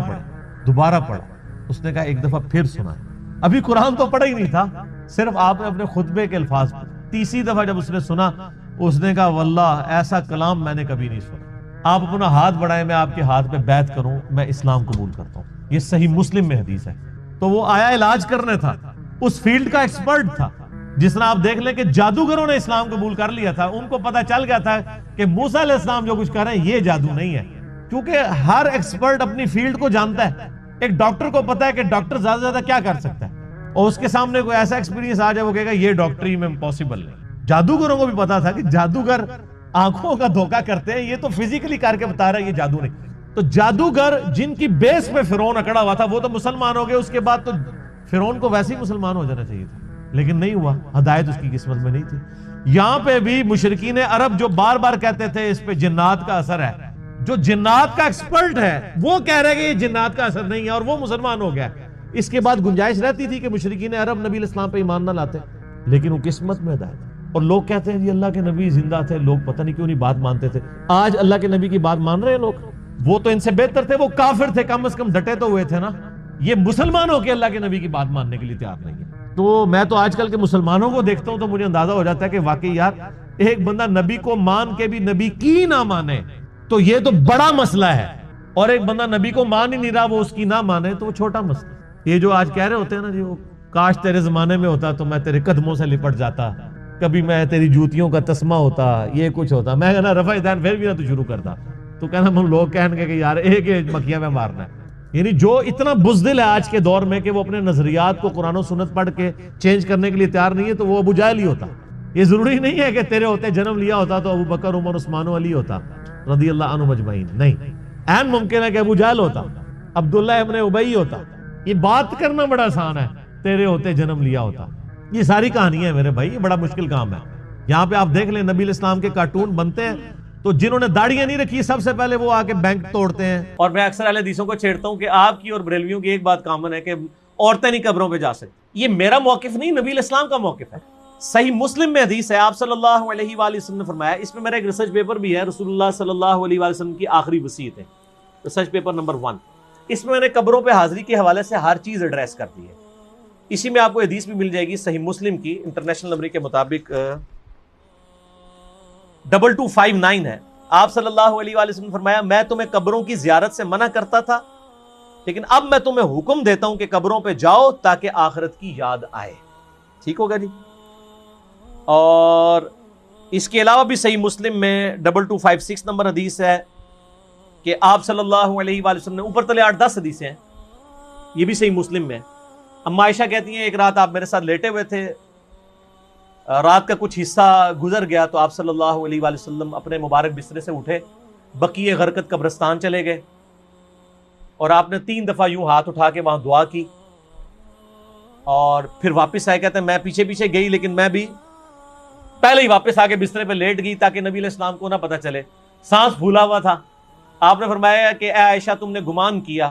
پڑھا. اس نے کہا ایک دفعہ پھر سنا. ابھی قرآن تو پڑھا ہی نہیں تھا، صرف آپ نے اپنے خطبے کے الفاظ پڑھے. تیسری دفعہ جب اس نے سنا، اس نے کہا واللہ ایسا کلام میں نے کبھی نہیں سنا. آپ اپنا ہاتھ بڑھائیں، میں آپ کے ہاتھ پہ بیعت کروں، میں اسلام قبول کرتا ہوں. یہ صحیح مسلم میں حدیث ہے. تو وہ آیا علاج کرنے تھا، اس فیلڈ کا ایکسپرٹ تھا. جس طرح آپ دیکھ لیں کہ جادوگروں نے اسلام قبول کر لیا تھا، ان کو پتا چل گیا تھا کہ موسیٰ علیہ السلام جو کچھ کر رہے ہیں یہ جادو نہیں ہے، کیونکہ ہر ایکسپرٹ اپنی فیلڈ کو جانتا ہے. ایک ڈاکٹر کو پتا ہے کہ ڈاکٹر زیادہ سے زیادہ کیا کر سکتا ہے، اور اس کے سامنے کوئی ایسا ایکسپیرینس آ جائے وہ کہے گا یہ ڈاکٹری میں پاسبل نہیں. جادوگروں کو بھی پتا تھا کہ جادوگر آنکھوں کا دھوکہ کرتے ہیں، یہ تو فزیکلی کر کے بتا رہا ہے، یہ جادو نہیں. تو جادوگر جن کی بیس پہ فرعون اکڑا ہوا تھا وہ تو مسلمان ہو گئے، اس کے بعد تو فرعون کو ویسے ہی مسلمان ہو جانا چاہیے تھا، لیکن نہیں ہوا، ہدایت اس کی قسمت میں نہیں تھی. یہاں پہ بھی مشرکین عرب جو بار بار کہتے تھے اس پہ جنات کا اثر ہے، جو جنات کا ایکسپرٹ ہے وہ کہہ رہے کہ یہ جنات کا اثر نہیں ہے، اور وہ مسلمان ہو گیا. اس کے بعد گنجائش رہتی تھی کہ مشرکین عرب نبی علیہ السلام پہ ایمان نہ لاتے، لیکن وہ قسمت میں ہدایت. اور لوگ کہتے ہیں جی اللہ کے نبی زندہ تھے، لوگ پتہ نہیں کیوں نہیں بات مانتے تھے. آج اللہ کے نبی کی بات مان رہے ہیں لوگ. وہ تو ان سے بہتر تھے، وہ کافر تھے، کم از کم ڈٹے تو ہوئے تھے نا. یہ مسلمان ہو کے اللہ کے نبی کی بات ماننے کے لیے تیار نہیں ہے. تو میں تو آج کل کے مسلمانوں کو دیکھتا ہوں تو مجھے اندازہ ہو جاتا ہے کہ واقعی یار ایک بندہ نبی کو مان کے بھی نبی کی نہ مانے تو یہ تو بڑا مسئلہ ہے، اور ایک بندہ نبی کو مان ہی نہیں رہا وہ اس کی نہ مانے تو وہ چھوٹا مسئلہ. یہ جو آج کہہ رہے ہوتے ہیں نا جی، وہ کاش تیرے زمانے میں ہوتا تو میں تیرے قدموں سے لپٹ جاتا، کبھی میں تیری جوتیوں کا تسمہ ہوتا، یہ کچھ ہوتا، میں کہنا رفع دین پھر بھی نہ تو شروع کرتا. تو کہنا ہم لوگ کہیں گے کہ یار ایک مکیہ میں مارنا ہے. یعنی جو اتنا بزدل ہے آج کے دور میں کہ وہ اپنے نظریات کو قرآن و سنت پڑھ کے چینج کرنے کے لیے تیار نہیں ہے، تو وہ ابو جہل ہی ہوتا. یہ ضروری نہیں ہے کہ تیرے ہوتے جنم لیا ہوتا تو ابو بکر، عمر، عثمان و علی ہوتا رضی اللہ عنہ مجمعین. نہیں، عین ممکن ہے کہ ابو جہل ہوتا، عبداللہ ابن ابی ہوتا. یہ بات کرنا بڑا آسان ہے، تیرے ہوتے جنم لیا ہوتا. یہ ساری کہانی ہے میرے بھائی، یہ بڑا مشکل کام ہے. یہاں پہ آپ دیکھ لیں نبی علیہ السلام کے کارٹون بنتے ہیں تو جنہوں نے داڑیاں نہیں رکھی سب سے پہلے وہ آ کے بینک توڑتے ہیں. اور میں اکثر اہل حدیثوں کو چھیڑتا ہوں کہ آپ کی اور بریلویوں کی ایک بات کامن ہے کہ عورتیں نہیں قبروں پہ جا سکتی. یہ میرا موقف نہیں، نبی علیہ السلام کا موقف ہے. صحیح مسلم میں حدیث ہے، آپ صلی اللہ علیہ وآلہ وسلم نے فرمایا، اس میں میرا ایک ریسرچ پیپر بھی ہے، رسول اللہ صلی اللہ علیہ وآلہ وسلم کی آخری وصیت ہے، ریسرچ پیپر نمبر 1. اس میں نے قبروں پہ حاضری کے حوالے سے ہر چیز ایڈریس کر دی ہے. اسی میں آپ کو حدیث بھی مل جائے گی صحیح مسلم کی، انٹرنیشنل نمبر کے مطابق 2259 ہے. آپ صلی اللہ علیہ وآلہ وسلم نے فرمایا، میں تمہیں قبروں کی زیارت سے منع کرتا تھا، لیکن اب میں تمہیں حکم دیتا ہوں کہ قبروں پہ جاؤ تاکہ آخرت کی یاد آئے. ٹھیک ہوگا جی. اور اس کے علاوہ بھی صحیح مسلم میں 2256 نمبر حدیث ہے کہ آپ صلی اللہ علیہ وآلہ وسلم نے، اوپر تلے 8-10 حدیثیں ہیں، یہ بھی صحیح مسلم میں. اما عائشہ کہتی ہیں ایک رات آپ میرے ساتھ لیٹے ہوئے تھے، رات کا کچھ حصہ گزر گیا تو آپ صلی اللہ علیہ وآلہ وسلم اپنے مبارک بسترے سے اٹھے، بقیع غرقد قبرستان چلے گئے، اور آپ نے 3 دفعہ یوں ہاتھ اٹھا کے وہاں دعا کی، اور پھر واپس آئے. کہتے ہیں میں پیچھے پیچھے گئی لیکن میں بھی پہلے ہی واپس آ کے بسترے پہ لیٹ گئی تاکہ نبی علیہ السلام کو نہ پتہ چلے. سانس پھولا ہوا تھا. آپ نے فرمایا کہ اے عائشہ تم نے گمان کیا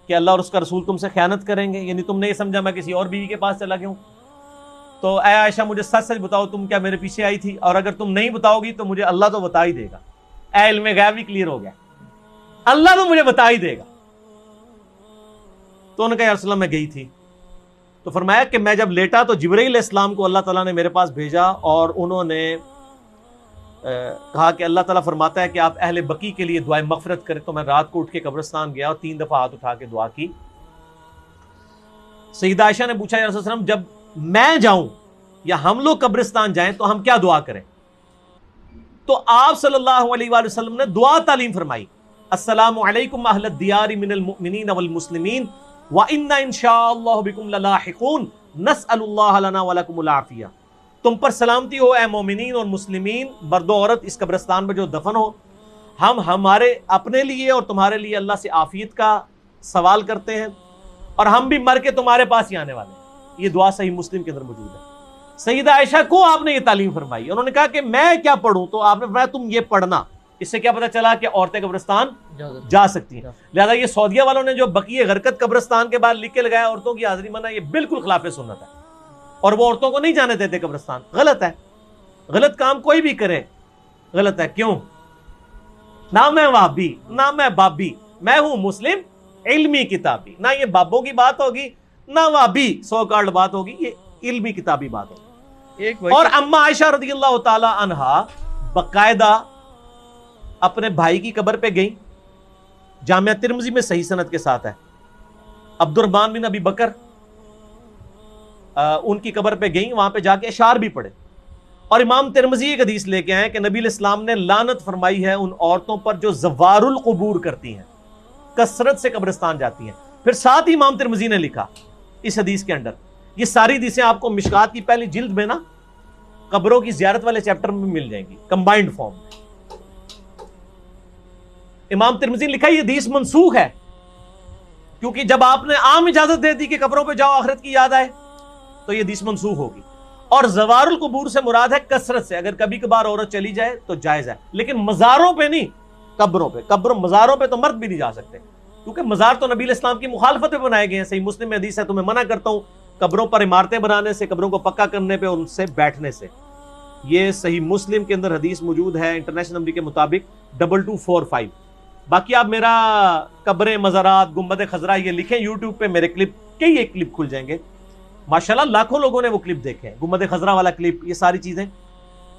کہ اللہ اور اس کا رسول تم سے خیانت کریں گے، یعنی تم نے یہ سمجھا میں کسی اور بیوی کے پاس چلا گیا ہوں. تو اے عائشہ مجھے سچ سچ بتاؤ تم کیا میرے پیچھے آئی تھی، اور اگر تم نہیں بتاؤ گی تو مجھے اللہ تو بتا ہی دے گا. اے علم غیب بھی کلیئر ہو گیا، اللہ تو مجھے بتا ہی دے گا. تو انہوں نے کہا یا رسول اللہ میں گئی تھی. تو فرمایا کہ میں جب لیٹا تو جبرائیل علیہ السلام کو اللہ تعالیٰ نے میرے پاس بھیجا، اور انہوں نے کہا کہ اللہ تعالیٰ فرماتا ہے کہ آپ اہل بقی کے لیے دعائیں مغفرت کریں. تو میں رات کو اٹھ کے قبرستان گیا اور 3 دفعہ ہاتھ اٹھا کے دعا کی. سیدہ عائشہ نے پوچھا یا رسول اللہ جب میں جاؤں یا ہم لوگ قبرستان جائیں تو ہم کیا دعا کریں؟ تو آپ صلی اللہ علیہ وآلہ وسلم نے دعا تعلیم فرمائی، السلام علیکم اہل الدیار من المؤمنین والمسلمین وَإِنَّا إِنشَاءَ اللَّهُ بِكُمْ لَلَاحِقُونَ نَسْأَلُ اللَّهَ لَنَا وَلَكُمُ الْعَافِيَةَ. تم پر سلامتی ہو اے مومنین اور مسلمین، مرد و عورت اس قبرستان میں جو دفن ہو. ہم ہمارے اپنے لیے اور تمہارے لیے اللہ سے عافیت کا سوال کرتے ہیں، اور ہم بھی مر کے تمہارے پاس ہی آنے والے ہیں. یہ دعا صحیح مسلم کے اندر موجود ہے. سیدہ عائشہ کو آپ نے یہ تعلیم فرمائی. انہوں نے کہا کہ میں کیا پڑھوں؟ تو آپ نے فرمایا تم یہ پڑھنا. اس سے کیا پتہ چلا کہ عورتیں قبرستان جا سکتی ہیں. لہذا یہ سعودیہ والوں نے جو بقیہ غرقت قبرستان کے بعد لکھ کے لگایا عورتوں کی حاضری منع، یہ بالکل خلاف سنت ہے، اور وہ عورتوں کو نہیں جانے دیتے قبرستان. غلط ہے. غلط کام کوئی بھی کرے غلط ہے. کیوں؟ نہ میں وہابی نہ میں بابی، میں ہوں مسلم علمی کتابی. نہ یہ بابوں کی بات ہوگی نہ وہابی سو کارڈ بات ہوگی، یہ علمی کتابی بات ہوگی. اور اما عائشہ رضی اللہ تعالی عنہا باقاعدہ اپنے بھائی کی قبر پہ گئی. جامعہ ترمذی میں صحیح سند کے ساتھ ہے. عبد الرحمن بن ابی بکر ان کی قبر پہ گئیں، وہاں پہ جا کے اشعار بھی پڑھے. اور امام ترمذی ایک حدیث لے کے آئے کہ نبی علیہ السلام نے لعنت فرمائی ہے ان عورتوں پر جو زوار القبور کرتی ہیں، کثرت سے قبرستان جاتی ہیں. پھر ساتھ ہی امام ترمذی نے لکھا اس حدیث کے اندر، یہ ساری حدیثیں آپ کو مشکات کی پہلی جلد میں نا قبروں کی زیارت والے چیپٹر میں مل جائیں گی کمبائنڈ فارم میں. امام ترمذی نے لکھا یہ حدیث منسوخ ہے، کیونکہ جب آپ نے عام اجازت دے دی کہ قبروں پہ جاؤ آخرت کی یاد آئے تو یہ حدیث منسوخ ہوگی. اور زوار القبور سے مراد ہے کثرت سے. اگر کبھی کبھار عورت چلی جائے تو جائز ہے، لیکن مزاروں پہ نہیں، قبروں پہ. مزاروں پہ تو مرد بھی نہیں جا سکتے، کیونکہ مزار تو نبی علیہ السلام کی مخالفت پہ بنائے گئے ہیں. صحیح مسلم میں حدیث ہے تمہیں منع کرتا ہوں قبروں پر عمارتیں بنانے سے، قبروں کو پکا کرنے پہ اور ان سے بیٹھنے سے. یہ صحیح مسلم کے اندر حدیث موجود ہے انٹرنیشنل نمبر کے مطابق 2245. باقی آپ میرا قبریں، مزارات، گنبد خضرا یہ لکھیں یوٹیوب پہ، میرے کلپ کئی ایک کلپ کھل جائیں گے. ماشاءاللہ لاکھوں لوگوں نے وہ کلپ دیکھے ہیں، گنبد خضرا والا کلپ، یہ ساری چیزیں.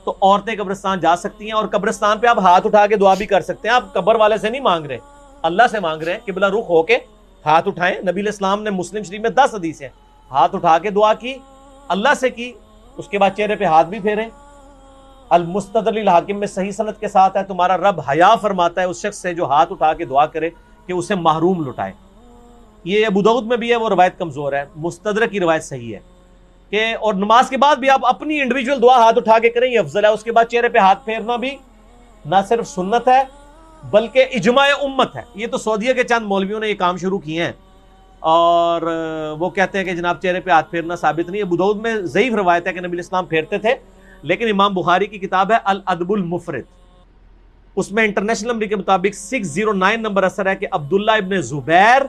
تو عورتیں قبرستان جا سکتی ہیں، اور قبرستان پہ آپ ہاتھ اٹھا کے دعا بھی کر سکتے ہیں. آپ قبر والے سے نہیں مانگ رہے، اللہ سے مانگ رہے ہیں. قبلہ رخ ہو کے ہاتھ اٹھائیں. نبی علیہ السلام نے مسلم شریف میں 10 حدیث ہیں، ہاتھ اٹھا کے دعا کی، اللہ سے کی، اس کے بعد چہرے پہ ہاتھ بھی پھیریں. المستدرک الحاکم میں صحیح سند کے ساتھ ہے تمہارا رب حیا فرماتا ہے اس شخص سے جو ہاتھ اٹھا کے دعا کرے کہ اسے محروم لٹائے. یہ ابو داؤد میں بھی ہے، وہ روایت کمزور ہے. مستدرک کی روایت صحیح ہے کہ اور نماز کے بعد بھی آپ اپنی انڈیویجول دعا ہاتھ اٹھا کے کریں، یہ افضل ہے. اس کے بعد چہرے پہ ہاتھ پھیرنا بھی نہ صرف سنت ہے بلکہ اجماع امت ہے. یہ تو سعودیہ کے چند مولویوں نے یہ کام شروع کیے ہیں، اور وہ کہتے ہیں کہ جناب چہرے پہ ہاتھ پھیرنا ثابت نہیں. ابو داؤد میں ضعیف روایت ہے کہ نبی علیہ السلام پھیرتے تھے، لیکن امام بخاری کی کتاب ہے الادب المفرد، اس میں انٹرنیشنل نمبر کے مطابق 609 نمبر اثر ہے کہ عبداللہ ابن زبیر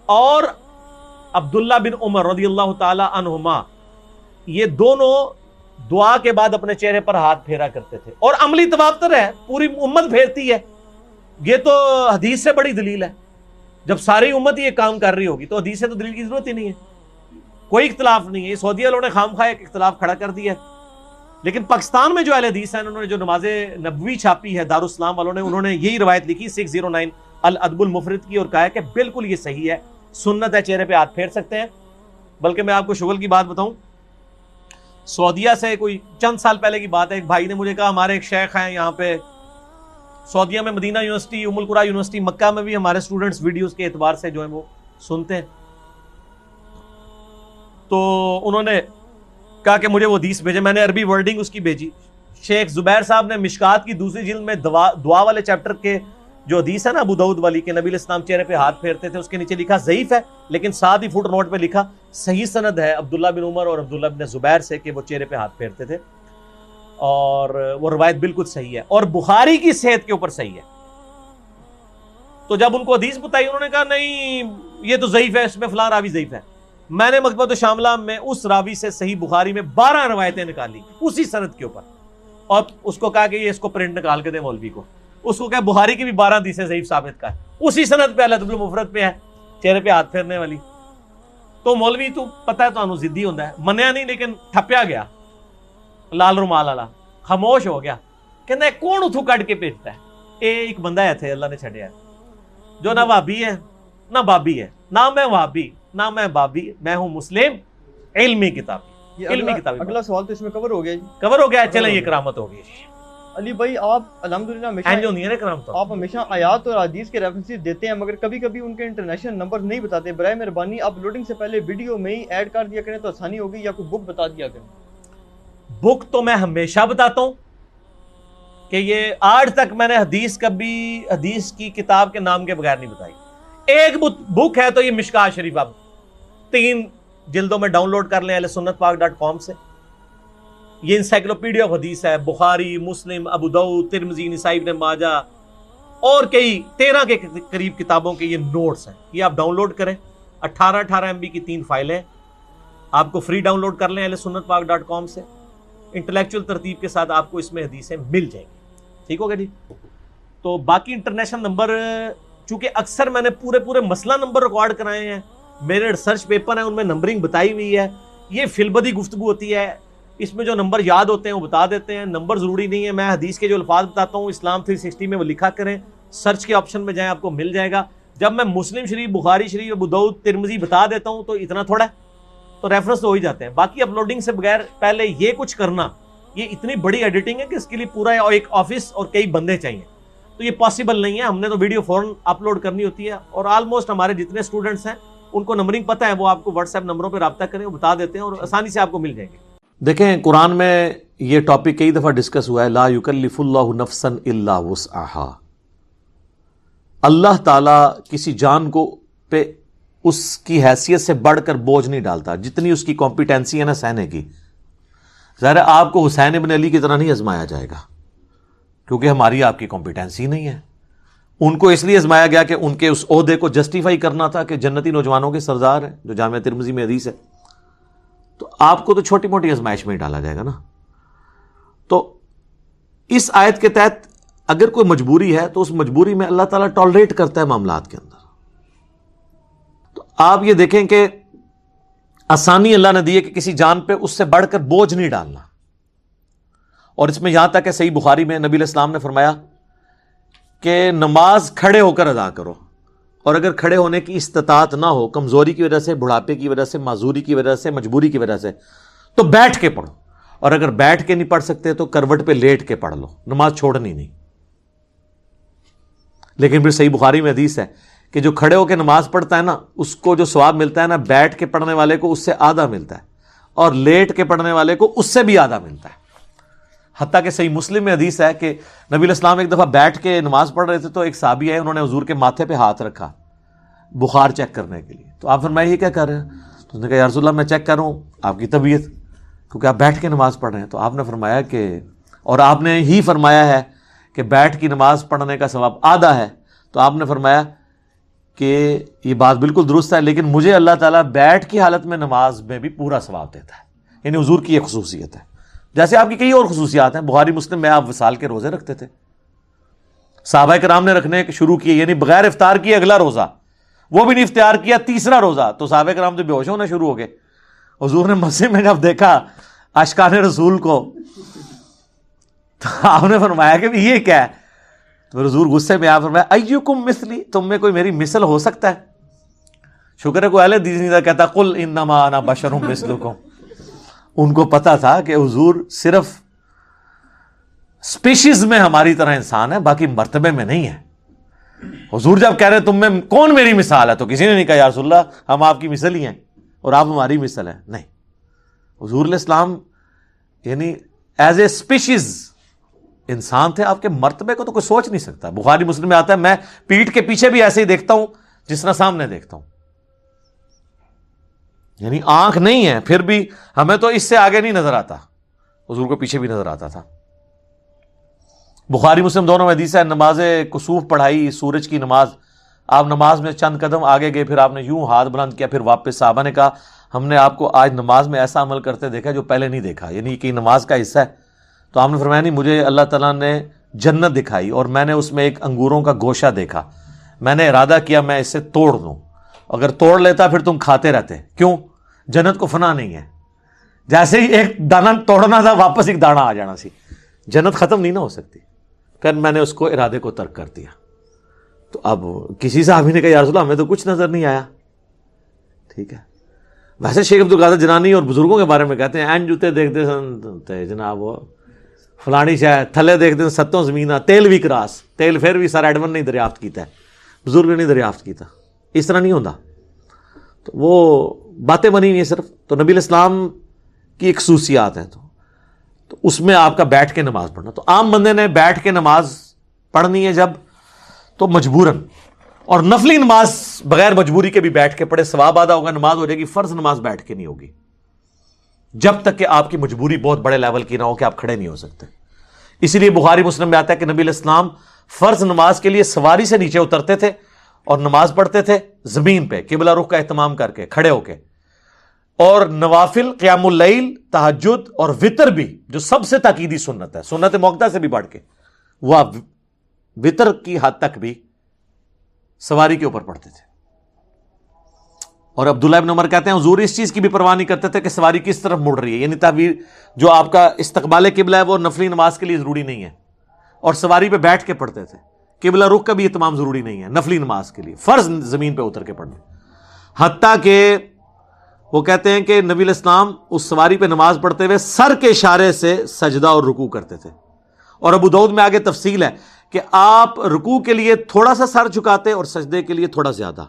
اور عبداللہ بن عمر رضی اللہ تعالی عنہما یہ دونوں دعا کے بعد اپنے چہرے پر ہاتھ پھیرا کرتے تھے. اور عملی تواتر ہے، پوری امت پھیرتی ہے. یہ تو حدیث سے بڑی دلیل ہے. جب ساری امت یہ کام کر رہی ہوگی تو حدیث سے تو دلیل کی ضرورت ہی نہیں ہے. کوئی اختلاف نہیں ہے. یہ سعودیہ والوں نے خواہ ایک اختلاف کھڑا کر دیا ہے. لیکن پاکستان میں جو اہل حدیث ہیں، انہوں نے جو نماز نبوی چھاپی ہے دارالاسلام والوں نے، انہوں نے یہی روایت لکھی 609 الادب المفرد کی، اور کہا ہے کہ بالکل یہ صحیح ہے، سنت ہے، چہرے پہ ہاتھ پھیر سکتے ہیں. بلکہ میں آپ کو شغل کی بات بتاؤں، سعودیہ سے کوئی چند سال پہلے کی بات ہے، ایک بھائی نے مجھے کہا ہمارے ایک شیخ ہیں یہاں پہ سعودیہ میں، مدینہ یونیورسٹی، ام القریٰ یونیورسٹی، مکہ میں بھی ہمارے اسٹوڈنٹس ویڈیوز کے اعتبار سے جو ہیں وہ سنتے ہیں. تو انہوں نے کہا کہ مجھے وہ حدیث بھیجے. میں نے عربی ورڈنگ اس کی بھیجی. شیخ زبیر صاحب نے مشکات کی دوسری جلد میں دعا والے چیپٹر کے جو حدیث ہے نا ابو داؤد والی کہ نبی علیہ السلام چہرے پہ ہاتھ پھیرتے تھے، اس کے نیچے لکھا ضعیف ہے، لیکن ساتھ ہی فٹ نوٹ پہ لکھا صحیح سند ہے عبداللہ بن عمر اور عبداللہ بن زبیر سے کہ وہ چہرے پہ ہاتھ پھیرتے تھے، اور وہ روایت بالکل صحیح ہے اور بخاری کی صحت کے اوپر صحیح ہے. تو جب ان کو حدیث بتائی، انہوں نے کہا نہیں یہ تو ضعیف ہے، اس میں فلاں راوی ضعیف ہے. میں نے مکتبۃ الشاملہ میں اس راوی سے صحیح بخاری میں 12 روایتیں نکالی اسی سند کے اوپر، اور اس کو کہا کہ یہ اس کو پرنٹ نکال کے دے مولوی کو، اس کو کہا بخاری کی بھی 12 حدیثیں ضعیف ثابت کا ہے، اسی سند پہ الادب المفرد پہ ہے، چہرے پہ ہاتھ پھیرنے والی۔ تو مولوی تو پتہ ہے تو ضدی ہوتا ہے، منیا نہیں لیکن تھپیا گیا لال رومال والا، خاموش ہو گیا، کہنا کون اتھو کٹ کے بھیجتا ہے؟ ایک بندہ ہے تھے اللہ نے چھڑیا ہے جو نہ وہابی ہے نہ بابی ہے، نہ میں وہابی نہ میں بابی، میں ہوں مسلم علمی کتاب، علمی کتاب۔ اگلا سوال تو اس میں کور ہو گیا جی، کور ہو گیا، چلیں یہ کرامت ہو گئی علی بھائی آپ الحمدللہ ہمیشہ آپ ہمیشہ آیات اور حدیث کے ریفرنسز دیتے ہیں، مگر کبھی کبھی ان کے انٹرنیشنل نمبر نہیں بتاتے، برائے مہربانی آپ لوڈنگ سے پہلے ویڈیو میں ہی ایڈ کر دیا کریں تو آسانی ہوگی، یا کوئی بک بتا دیا کریں۔ بک تو میں ہمیشہ بتاتا ہوں کہ یہ آج تک میں نے حدیث کی کتاب کے نام کے بغیر نہیں بتائی۔ ایک بک ہے تو یہ مشکات شریف، آپ 3 جلدوں میں ڈاؤن لوڈ کر لیں اہلسنتپاک.com سے، یہ انسائکلوپیڈیا آف حدیث ہے، بخاری، مسلم، ابو داؤد، ترمذی، نسائی، ابن ماجہ اور کئی 13 کے قریب کتابوں کے یہ نوٹس ہیں، یہ آپ ڈاؤن لوڈ کریں، 18 MB کی 3 فائلیں آپ کو فری ڈاؤن لوڈ کر لیں اہلسنتپاک.com سے، انٹلیکچوئل ترتیب کے ساتھ آپ کو اس میں حدیثیں مل جائیں گی، ٹھیک ہوگا جی۔ تو باقی انٹرنیشنل نمبر چونکہ اکثر میں نے پورے مسئلہ نمبر ریکارڈ کرائے ہیں، میرے ریسرچ پیپر ہیں ان میں نمبرنگ بتائی ہوئی ہے، یہ فی البدی گفتگو ہوتی ہے، اس میں جو نمبر یاد ہوتے ہیں وہ بتا دیتے ہیں، نمبر ضروری نہیں ہے، میں حدیث کے جو الفاظ بتاتا ہوں اسلام 360 میں وہ لکھا کریں، سرچ کے آپشن میں جائیں آپ کو مل جائے گا۔ جب میں مسلم شریف، بخاری شریف، ابو داؤد، ترمذی بتا دیتا ہوں تو اتنا تھوڑا ہے، تو ریفرنس تو ہو ہی جاتے ہیں۔ باقی اپلوڈنگ سے بغیر پہلے یہ کچھ کرنا، یہ اتنی بڑی ایڈیٹنگ ہے کہ اس کے لیے پورا ایک آفس اور کئی بندے چاہیے، تو یہ پاسبل نہیں ہے، ہم نے تو ویڈیو فوراً اپلوڈ کرنی ہوتی ہے، اور آلموسٹ ہمارے جتنے اسٹوڈنٹس ہیں ان کو نمبرنگ پتہ ہے، وہ آپ کو واٹس ایپ نمبروں پہ رابطہ کریں، وہ بتا دیتے ہیں اور آسانی سے آپ کو مل جائیں گے۔ دیکھیں قرآن میں یہ ٹاپک کئی دفعہ ڈسکس ہوا ہے، لا یکلف اللہ نفسا الا وسعہا، اللہ تعالیٰ کسی جان کو پہ اس کی حیثیت سے بڑھ کر بوجھ نہیں ڈالتا، جتنی اس کی کمپیٹنسی ہے نا سہنے کی۔ ظاہر ہے آپ کو حسین ابن علی کی طرح نہیں آزمایا جائے گا، کیونکہ ہماری آپ کی کمپیٹنسی نہیں ہے، ان کو اس لیے آزمایا گیا کہ ان کے اس عہدے کو جسٹیفائی کرنا تھا کہ جنتی نوجوانوں کے سردار ہیں، جو جامعہ ترمذی میں حدیث ہے، تو آپ کو تو چھوٹی موٹی آزمائش میں ہی ڈالا جائے گا نا۔ تو اس آیت کے تحت اگر کوئی مجبوری ہے تو اس مجبوری میں اللہ تعالیٰ ٹالریٹ کرتا ہے معاملات کے اندر۔ تو آپ یہ دیکھیں کہ آسانی اللہ نے دی ہے کہ کسی جان پہ اس سے بڑھ کر بوجھ نہیں ڈالنا، اور اس میں یہاں تک کہ صحیح بخاری میں نبی علیہ السلام نے فرمایا کہ نماز کھڑے ہو کر ادا کرو، اور اگر کھڑے ہونے کی استطاعت نہ ہو، کمزوری کی وجہ سے، بڑھاپے کی وجہ سے، معذوری کی وجہ سے، مجبوری کی وجہ سے، تو بیٹھ کے پڑھو، اور اگر بیٹھ کے نہیں پڑھ سکتے تو کروٹ پہ لیٹ کے پڑھ لو، نماز چھوڑنی نہیں۔ لیکن پھر صحیح بخاری میں حدیث ہے کہ جو کھڑے ہو کے نماز پڑھتا ہے نا، اس کو جو ثواب ملتا ہے نا، بیٹھ کے پڑھنے والے کو اس سے آدھا ملتا ہے، اور لیٹ کے پڑھنے والے کو اس سے بھی آدھا ملتا ہے۔ حتیٰ کہ صحیح مسلم میں حدیث ہے کہ نبی علیہ السلام ایک دفعہ بیٹھ کے نماز پڑھ رہے تھے، تو ایک صحابی آئے، انہوں نے حضور کے ماتھے پہ ہاتھ رکھا بخار چیک کرنے کے لیے، تو آپ فرمائے یہ کیا کر رہے ہیں؟ تو انہوں نے کہا یا رسول اللہ میں چیک کر رہا ہوں آپ کی طبیعت، کیونکہ آپ بیٹھ کے نماز پڑھ رہے ہیں۔ تو آپ نے فرمایا کہ، اور آپ نے ہی فرمایا ہے کہ بیٹھ کی نماز پڑھنے کا ثواب آدھا ہے، تو آپ نے فرمایا کہ یہ بات بالکل درست ہے، لیکن مجھے اللہ تعالیٰ بیٹھ کی حالت میں نماز میں بھی پورا ثواب دیتا ہے، یعنی حضور کی یہ خصوصیت ہے۔ جیسے آپ کی کئی اور خصوصیات ہیں، بخاری مسلم میں آپ وصال کے روزے رکھتے تھے، صحابہ کرام نے رکھنے شروع کیے، یعنی بغیر افطار کیے اگلا روزہ، وہ بھی نہیں افطار کیا تیسرا روزہ، تو صحابہ کرام تو بے ہوش ہونا شروع ہو گئے۔ حضور نے مسجد میں جب دیکھا اشکان رسول کو، تو آپ نے فرمایا کہ یہ کیا ہے؟ تو حضور غصے میں آپ فرمایا ایکم مثلی، تم میں کوئی میری مثل ہو سکتا ہے؟ شکر ہے کوئی اہل حدیث نہیں تھا کہتا قل انما انا بشر مثلکم، ان کو پتا تھا کہ حضور صرف سپیشیز میں ہماری طرح انسان ہے، باقی مرتبے میں نہیں ہے۔ حضور جب کہہ رہے تم میں کون میری مثال ہے، تو کسی نے نہیں کہا یا رسول اللہ ہم آپ کی مثل ہی ہیں اور آپ ہماری مثل ہیں، نہیں، حضور علیہ السلام یعنی ایز اے سپیشیز انسان تھے، آپ کے مرتبے کو تو کوئی سوچ نہیں سکتا۔ بخاری مسلم میں آتا ہے میں پیٹھ کے پیچھے بھی ایسے ہی دیکھتا ہوں جس طرح سامنے دیکھتا ہوں، یعنی آنکھ نہیں ہے پھر بھی ہمیں تو اس سے آگے نہیں نظر آتا، حضور کو پیچھے بھی نظر آتا تھا۔ بخاری مسلم دونوں میں حدیث ہے، نماز کسوف پڑھائی، سورج کی نماز، آپ نماز میں چند قدم آگے گئے، پھر آپ نے یوں ہاتھ بلند کیا، پھر واپس. صحابہ نے کہا ہم نے آپ کو آج نماز میں ایسا عمل کرتے دیکھا جو پہلے نہیں دیکھا، یعنی کہ نماز کا حصہ ہے. تو آپ نے فرمایا نہیں، مجھے اللہ تعالیٰ نے جنت دکھائی اور میں نے اس میں ایک انگوروں کا گوشہ دیکھا، میں نے ارادہ کیا میں اسے توڑ دوں، اگر توڑ لیتا پھر تم کھاتے رہتے. کیوں؟ جنت کو فنا نہیں ہے، جیسے ہی ایک دانہ توڑنا تھا واپس ایک دانہ آ جانا سی، جنت ختم نہیں نہ ہو سکتی. پھر میں نے اس کو ارادے کو ترک کر دیا. تو اب کسی صحابی نے کہا یا رسول اللہ ہمیں تو کچھ نظر نہیں آیا. ٹھیک ہے، ویسے شیخ عبدالقادر جنانی اور بزرگوں کے بارے میں کہتے ہیں این جوتے دیکھتے سن جناب وہ فلانی شاہ تھلے دیکھتے ستوں زمین تیل بھی کراس، تیل پھر بھی سر ایڈون نہیں دریافت کیتا ہے، بزرگ نے نہیں دریافت کیتا. اس طرح نہیں ہوتا. تو وہ باتیں بنی ہوئی ہیں صرف. تو نبی علیہ السلام کی ایک خصوصیات ہیں، تو اس میں آپ کا بیٹھ کے نماز پڑھنا. تو عام بندے نے بیٹھ کے نماز پڑھنی ہے جب تو مجبوراً، اور نفلی نماز بغیر مجبوری کے بھی بیٹھ کے پڑھے ثواب آدھا ہوگا، نماز ہو جائے گی. فرض نماز بیٹھ کے نہیں ہوگی جب تک کہ آپ کی مجبوری بہت بڑے لیول کی نہ ہو کہ آپ کھڑے نہیں ہو سکتے. اسی لیے بخاری مسلم میں آتا ہے کہ نبی علیہ السلام فرض نماز کے لیے سواری سے نیچے اترتے تھے اور نماز پڑھتے تھے زمین پہ قبلہ رخ کا اہتمام کر کے کھڑے ہو کے. اور نوافل قیام اللیل، تہجد اور وطر بھی جو سب سے تاکیدی سنت ہے، سنت موقدہ سے بھی بڑھ کے، وہ آپ وطر کی حد تک بھی سواری کے اوپر پڑھتے تھے. اور عبداللہ ابن عمر کہتے ہیں حضور اس چیز کی بھی پرواہ نہیں کرتے تھے کہ سواری کس طرف مڑ رہی ہے، یعنی تعبیر جو آپ کا استقبال قبلہ ہے وہ نفلی نماز کے لیے ضروری نہیں ہے، اور سواری پہ بیٹھ کے پڑھتے تھے. قبلہ رخ کا بھی اہتمام ضروری نہیں ہے نفلی نماز کے لیے، فرض زمین پہ اتر کے پڑھنا. حتیٰ کہ وہ کہتے ہیں کہ نبی علیہ السلام اس سواری پہ نماز پڑھتے ہوئے سر کے اشارے سے سجدہ اور رکوع کرتے تھے. اور ابو داؤد میں آگے تفصیل ہے کہ آپ رکوع کے لیے تھوڑا سا سر جھکاتے اور سجدے کے لیے تھوڑا زیادہ،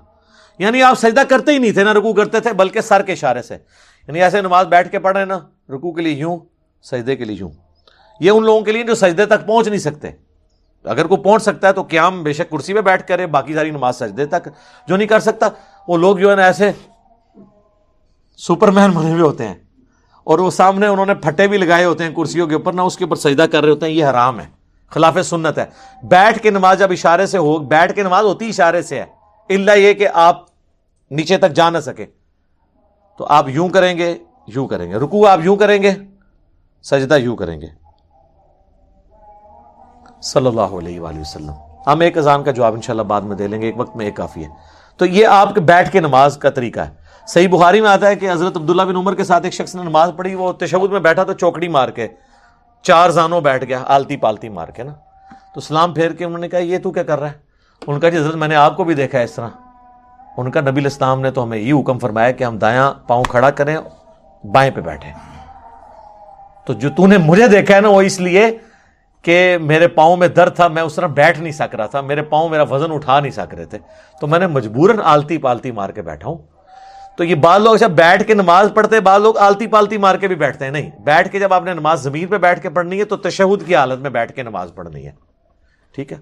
یعنی آپ سجدہ کرتے ہی نہیں تھے نہ رکوع کرتے تھے، بلکہ سر کے اشارے سے، یعنی ایسے نماز بیٹھ کے پڑھ رہے ہیں نا، رکوع کے لیے یوں، سجدے کے لیے یوں. یہ ان لوگوں کے لیے جو سجدے تک پہنچ نہیں سکتے. اگر کوئی پہنچ سکتا ہے تو قیام بے شک کرسی پہ بیٹھ کرے، باقی ساری نماز سجدے تک. جو نہیں کر سکتا وہ لوگ جو ہے نا ایسے سپر مین بنے ہوئے ہوتے ہیں اور وہ سامنے انہوں نے پھٹے بھی لگائے ہوتے ہیں کرسیوں کے اوپر، نہ اس کے اوپر سجدہ کر رہے ہوتے ہیں. یہ حرام ہے، خلاف سنت ہے. بیٹھ کے نماز جب اشارے سے ہو، بیٹھ کے نماز ہوتی اشارے سے ہے، الا یہ کہ آپ نیچے تک جا نہ سکے تو آپ یوں کریں گے، یوں کریں گے، رکوع آپ یوں کریں گے، سجدہ یوں کریں گے. صلی اللہ علیہ وآلہ وسلم. ہم ایک اذان کا جواب انشاءاللہ بعد میں دے لیں گے، ایک وقت میں ایک کافی ہے. تو یہ آپ کے بیٹھ کے نماز کا طریقہ ہے. صحیح بخاری میں آتا ہے کہ حضرت عبداللہ بن عمر کے ساتھ ایک شخص نے نماز پڑھی، وہ تشہد میں بیٹھا تو چوکڑی مار کے چار زانوں بیٹھ گیا، آلتی پالتی مار کے نا. تو سلام پھیر کے انہوں نے کہا یہ تو کیا کر رہا ہے؟ ان کا جی حضرت میں نے آپ کو بھی دیکھا ہے اس طرح. ان کا نبی علیہ السلام نے تو ہمیں یہ حکم فرمایا کہ ہم دایاں پاؤں کھڑا کریں، بائیں پہ بیٹھیں. تو جو تو نے مجھے دیکھا ہے نا وہ اس لیے کہ میرے پاؤں میں درد تھا، میں اس طرح بیٹھ نہیں سک رہا تھا، میرے پاؤں میرا وزن اٹھا نہیں سک رہے تھے، تو میں نے مجبوراً آلتی پالتی مار کے بیٹھا ہوں. تو یہ بعض لوگ جب بیٹھ کے نماز پڑھتے، بعض لوگ آلتی پالتی مار کے بھی بیٹھتے ہیں. نہیں، بیٹھ کے جب آپ نے نماز زمین پہ بیٹھ کے پڑھنی ہے تو تشہد کی حالت میں بیٹھ کے نماز پڑھنی ہے. ٹھیک ہے،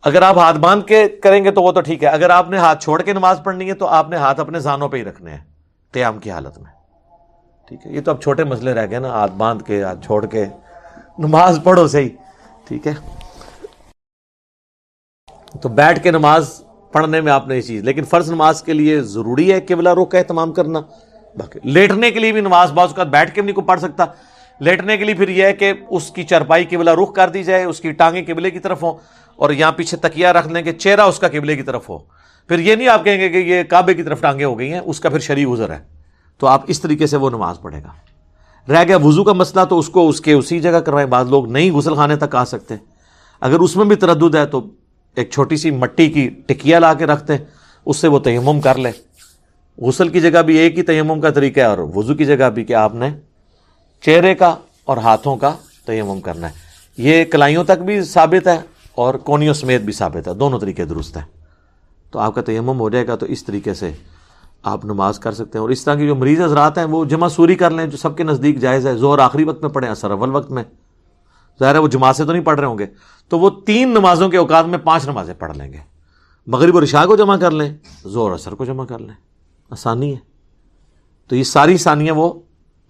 اگر آپ ہاتھ باندھ کے کریں گے تو وہ تو ٹھیک ہے، اگر آپ نے ہاتھ چھوڑ کے نماز پڑھنی ہے تو آپ نے ہاتھ اپنے زانوں پہ ہی رکھنے ہیں قیام کی حالت میں. ٹھیک ہے، یہ تو اب چھوٹے مسئلے رہ گئے نا، ہاتھ باندھ کے ہاتھ چھوڑ کے نماز پڑھو صحیح. ٹھیک ہے، تو بیٹھ کے نماز پڑھنے میں آپ نے یہ چیز، لیکن فرض نماز کے لیے ضروری ہے قبلہ رخ کا اہتمام کرنا. باقی لیٹنے کے لیے بھی نماز بعض اوقات بیٹھ کے بھی نہیں کوئی پڑھ سکتا. لیٹنے کے لیے پھر یہ ہے کہ اس کی چرپائی قبلہ رخ کر دی جائے، اس کی ٹانگیں قبلے کی طرف ہوں اور یہاں پیچھے تکیہ رکھ لیں کہ چہرہ اس کا قبلے کی طرف ہو. پھر یہ نہیں آپ کہیں گے کہ یہ کعبے کی طرف ٹانگیں ہو گئی ہیں، اس کا پھر شرعی عذر ہے. تو آپ اس طریقے سے وہ نماز پڑھے گا. رہ گیا وضو کا مسئلہ، تو اس کو اس کے اسی جگہ کروائیں. بعض لوگ نہیں غسل خانے تک آ سکتے، اگر اس میں بھی تردد ہے تو ایک چھوٹی سی مٹی کی ٹکیا لا کے رکھتے ہیں، اس سے وہ تیمم کر لے. غسل کی جگہ بھی ایک ہی تیمم کا طریقہ ہے اور وضو کی جگہ بھی کہ آپ نے چہرے کا اور ہاتھوں کا تیمم کرنا ہے. یہ کلائیوں تک بھی ثابت ہے اور کونیوں سمیت بھی ثابت ہے، دونوں طریقے درست ہیں. تو آپ کا تیمم ہو جائے گا. تو اس طریقے سے آپ نماز کر سکتے ہیں. اور اس طرح کی جو مریض حضرات ہیں وہ جمع سوری کر لیں، جو سب کے نزدیک جائز ہے. ظہر آخری وقت میں پڑھیں، عصر اول وقت میں. ظاہر ہے وہ جماعت سے تو نہیں پڑھ رہے ہوں گے، تو وہ 3 نمازوں کے اوقات میں 5 نمازیں پڑھ لیں گے. مغرب اور عشاء کو جمع کر لیں، ظہر عصر کو جمع کر لیں، آسانی ہے. تو یہ ساری ثانیہ وہ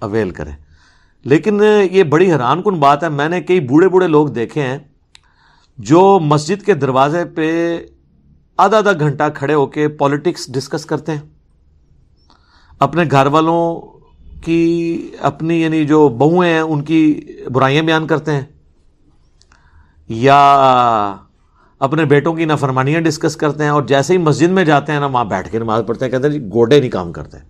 اویل کریں. لیکن یہ بڑی حیران کن بات ہے، میں نے کئی بوڑھے بوڑھے لوگ دیکھے ہیں جو مسجد کے دروازے پہ آدھا آدھا گھنٹہ کھڑے ہو کے پالیٹکس ڈسکس کرتے ہیں، اپنے گھر والوں کی، اپنی یعنی جو بہویں ہیں ان کی برائیاں بیان کرتے ہیں، یا اپنے بیٹوں کی نافرمانیاں ڈسکس کرتے ہیں، اور جیسے ہی مسجد میں جاتے ہیں نا وہاں بیٹھ کے نماز پڑھتے ہیں، کہتے ہیں جی گوڈے نہیں کام کرتے ہیں.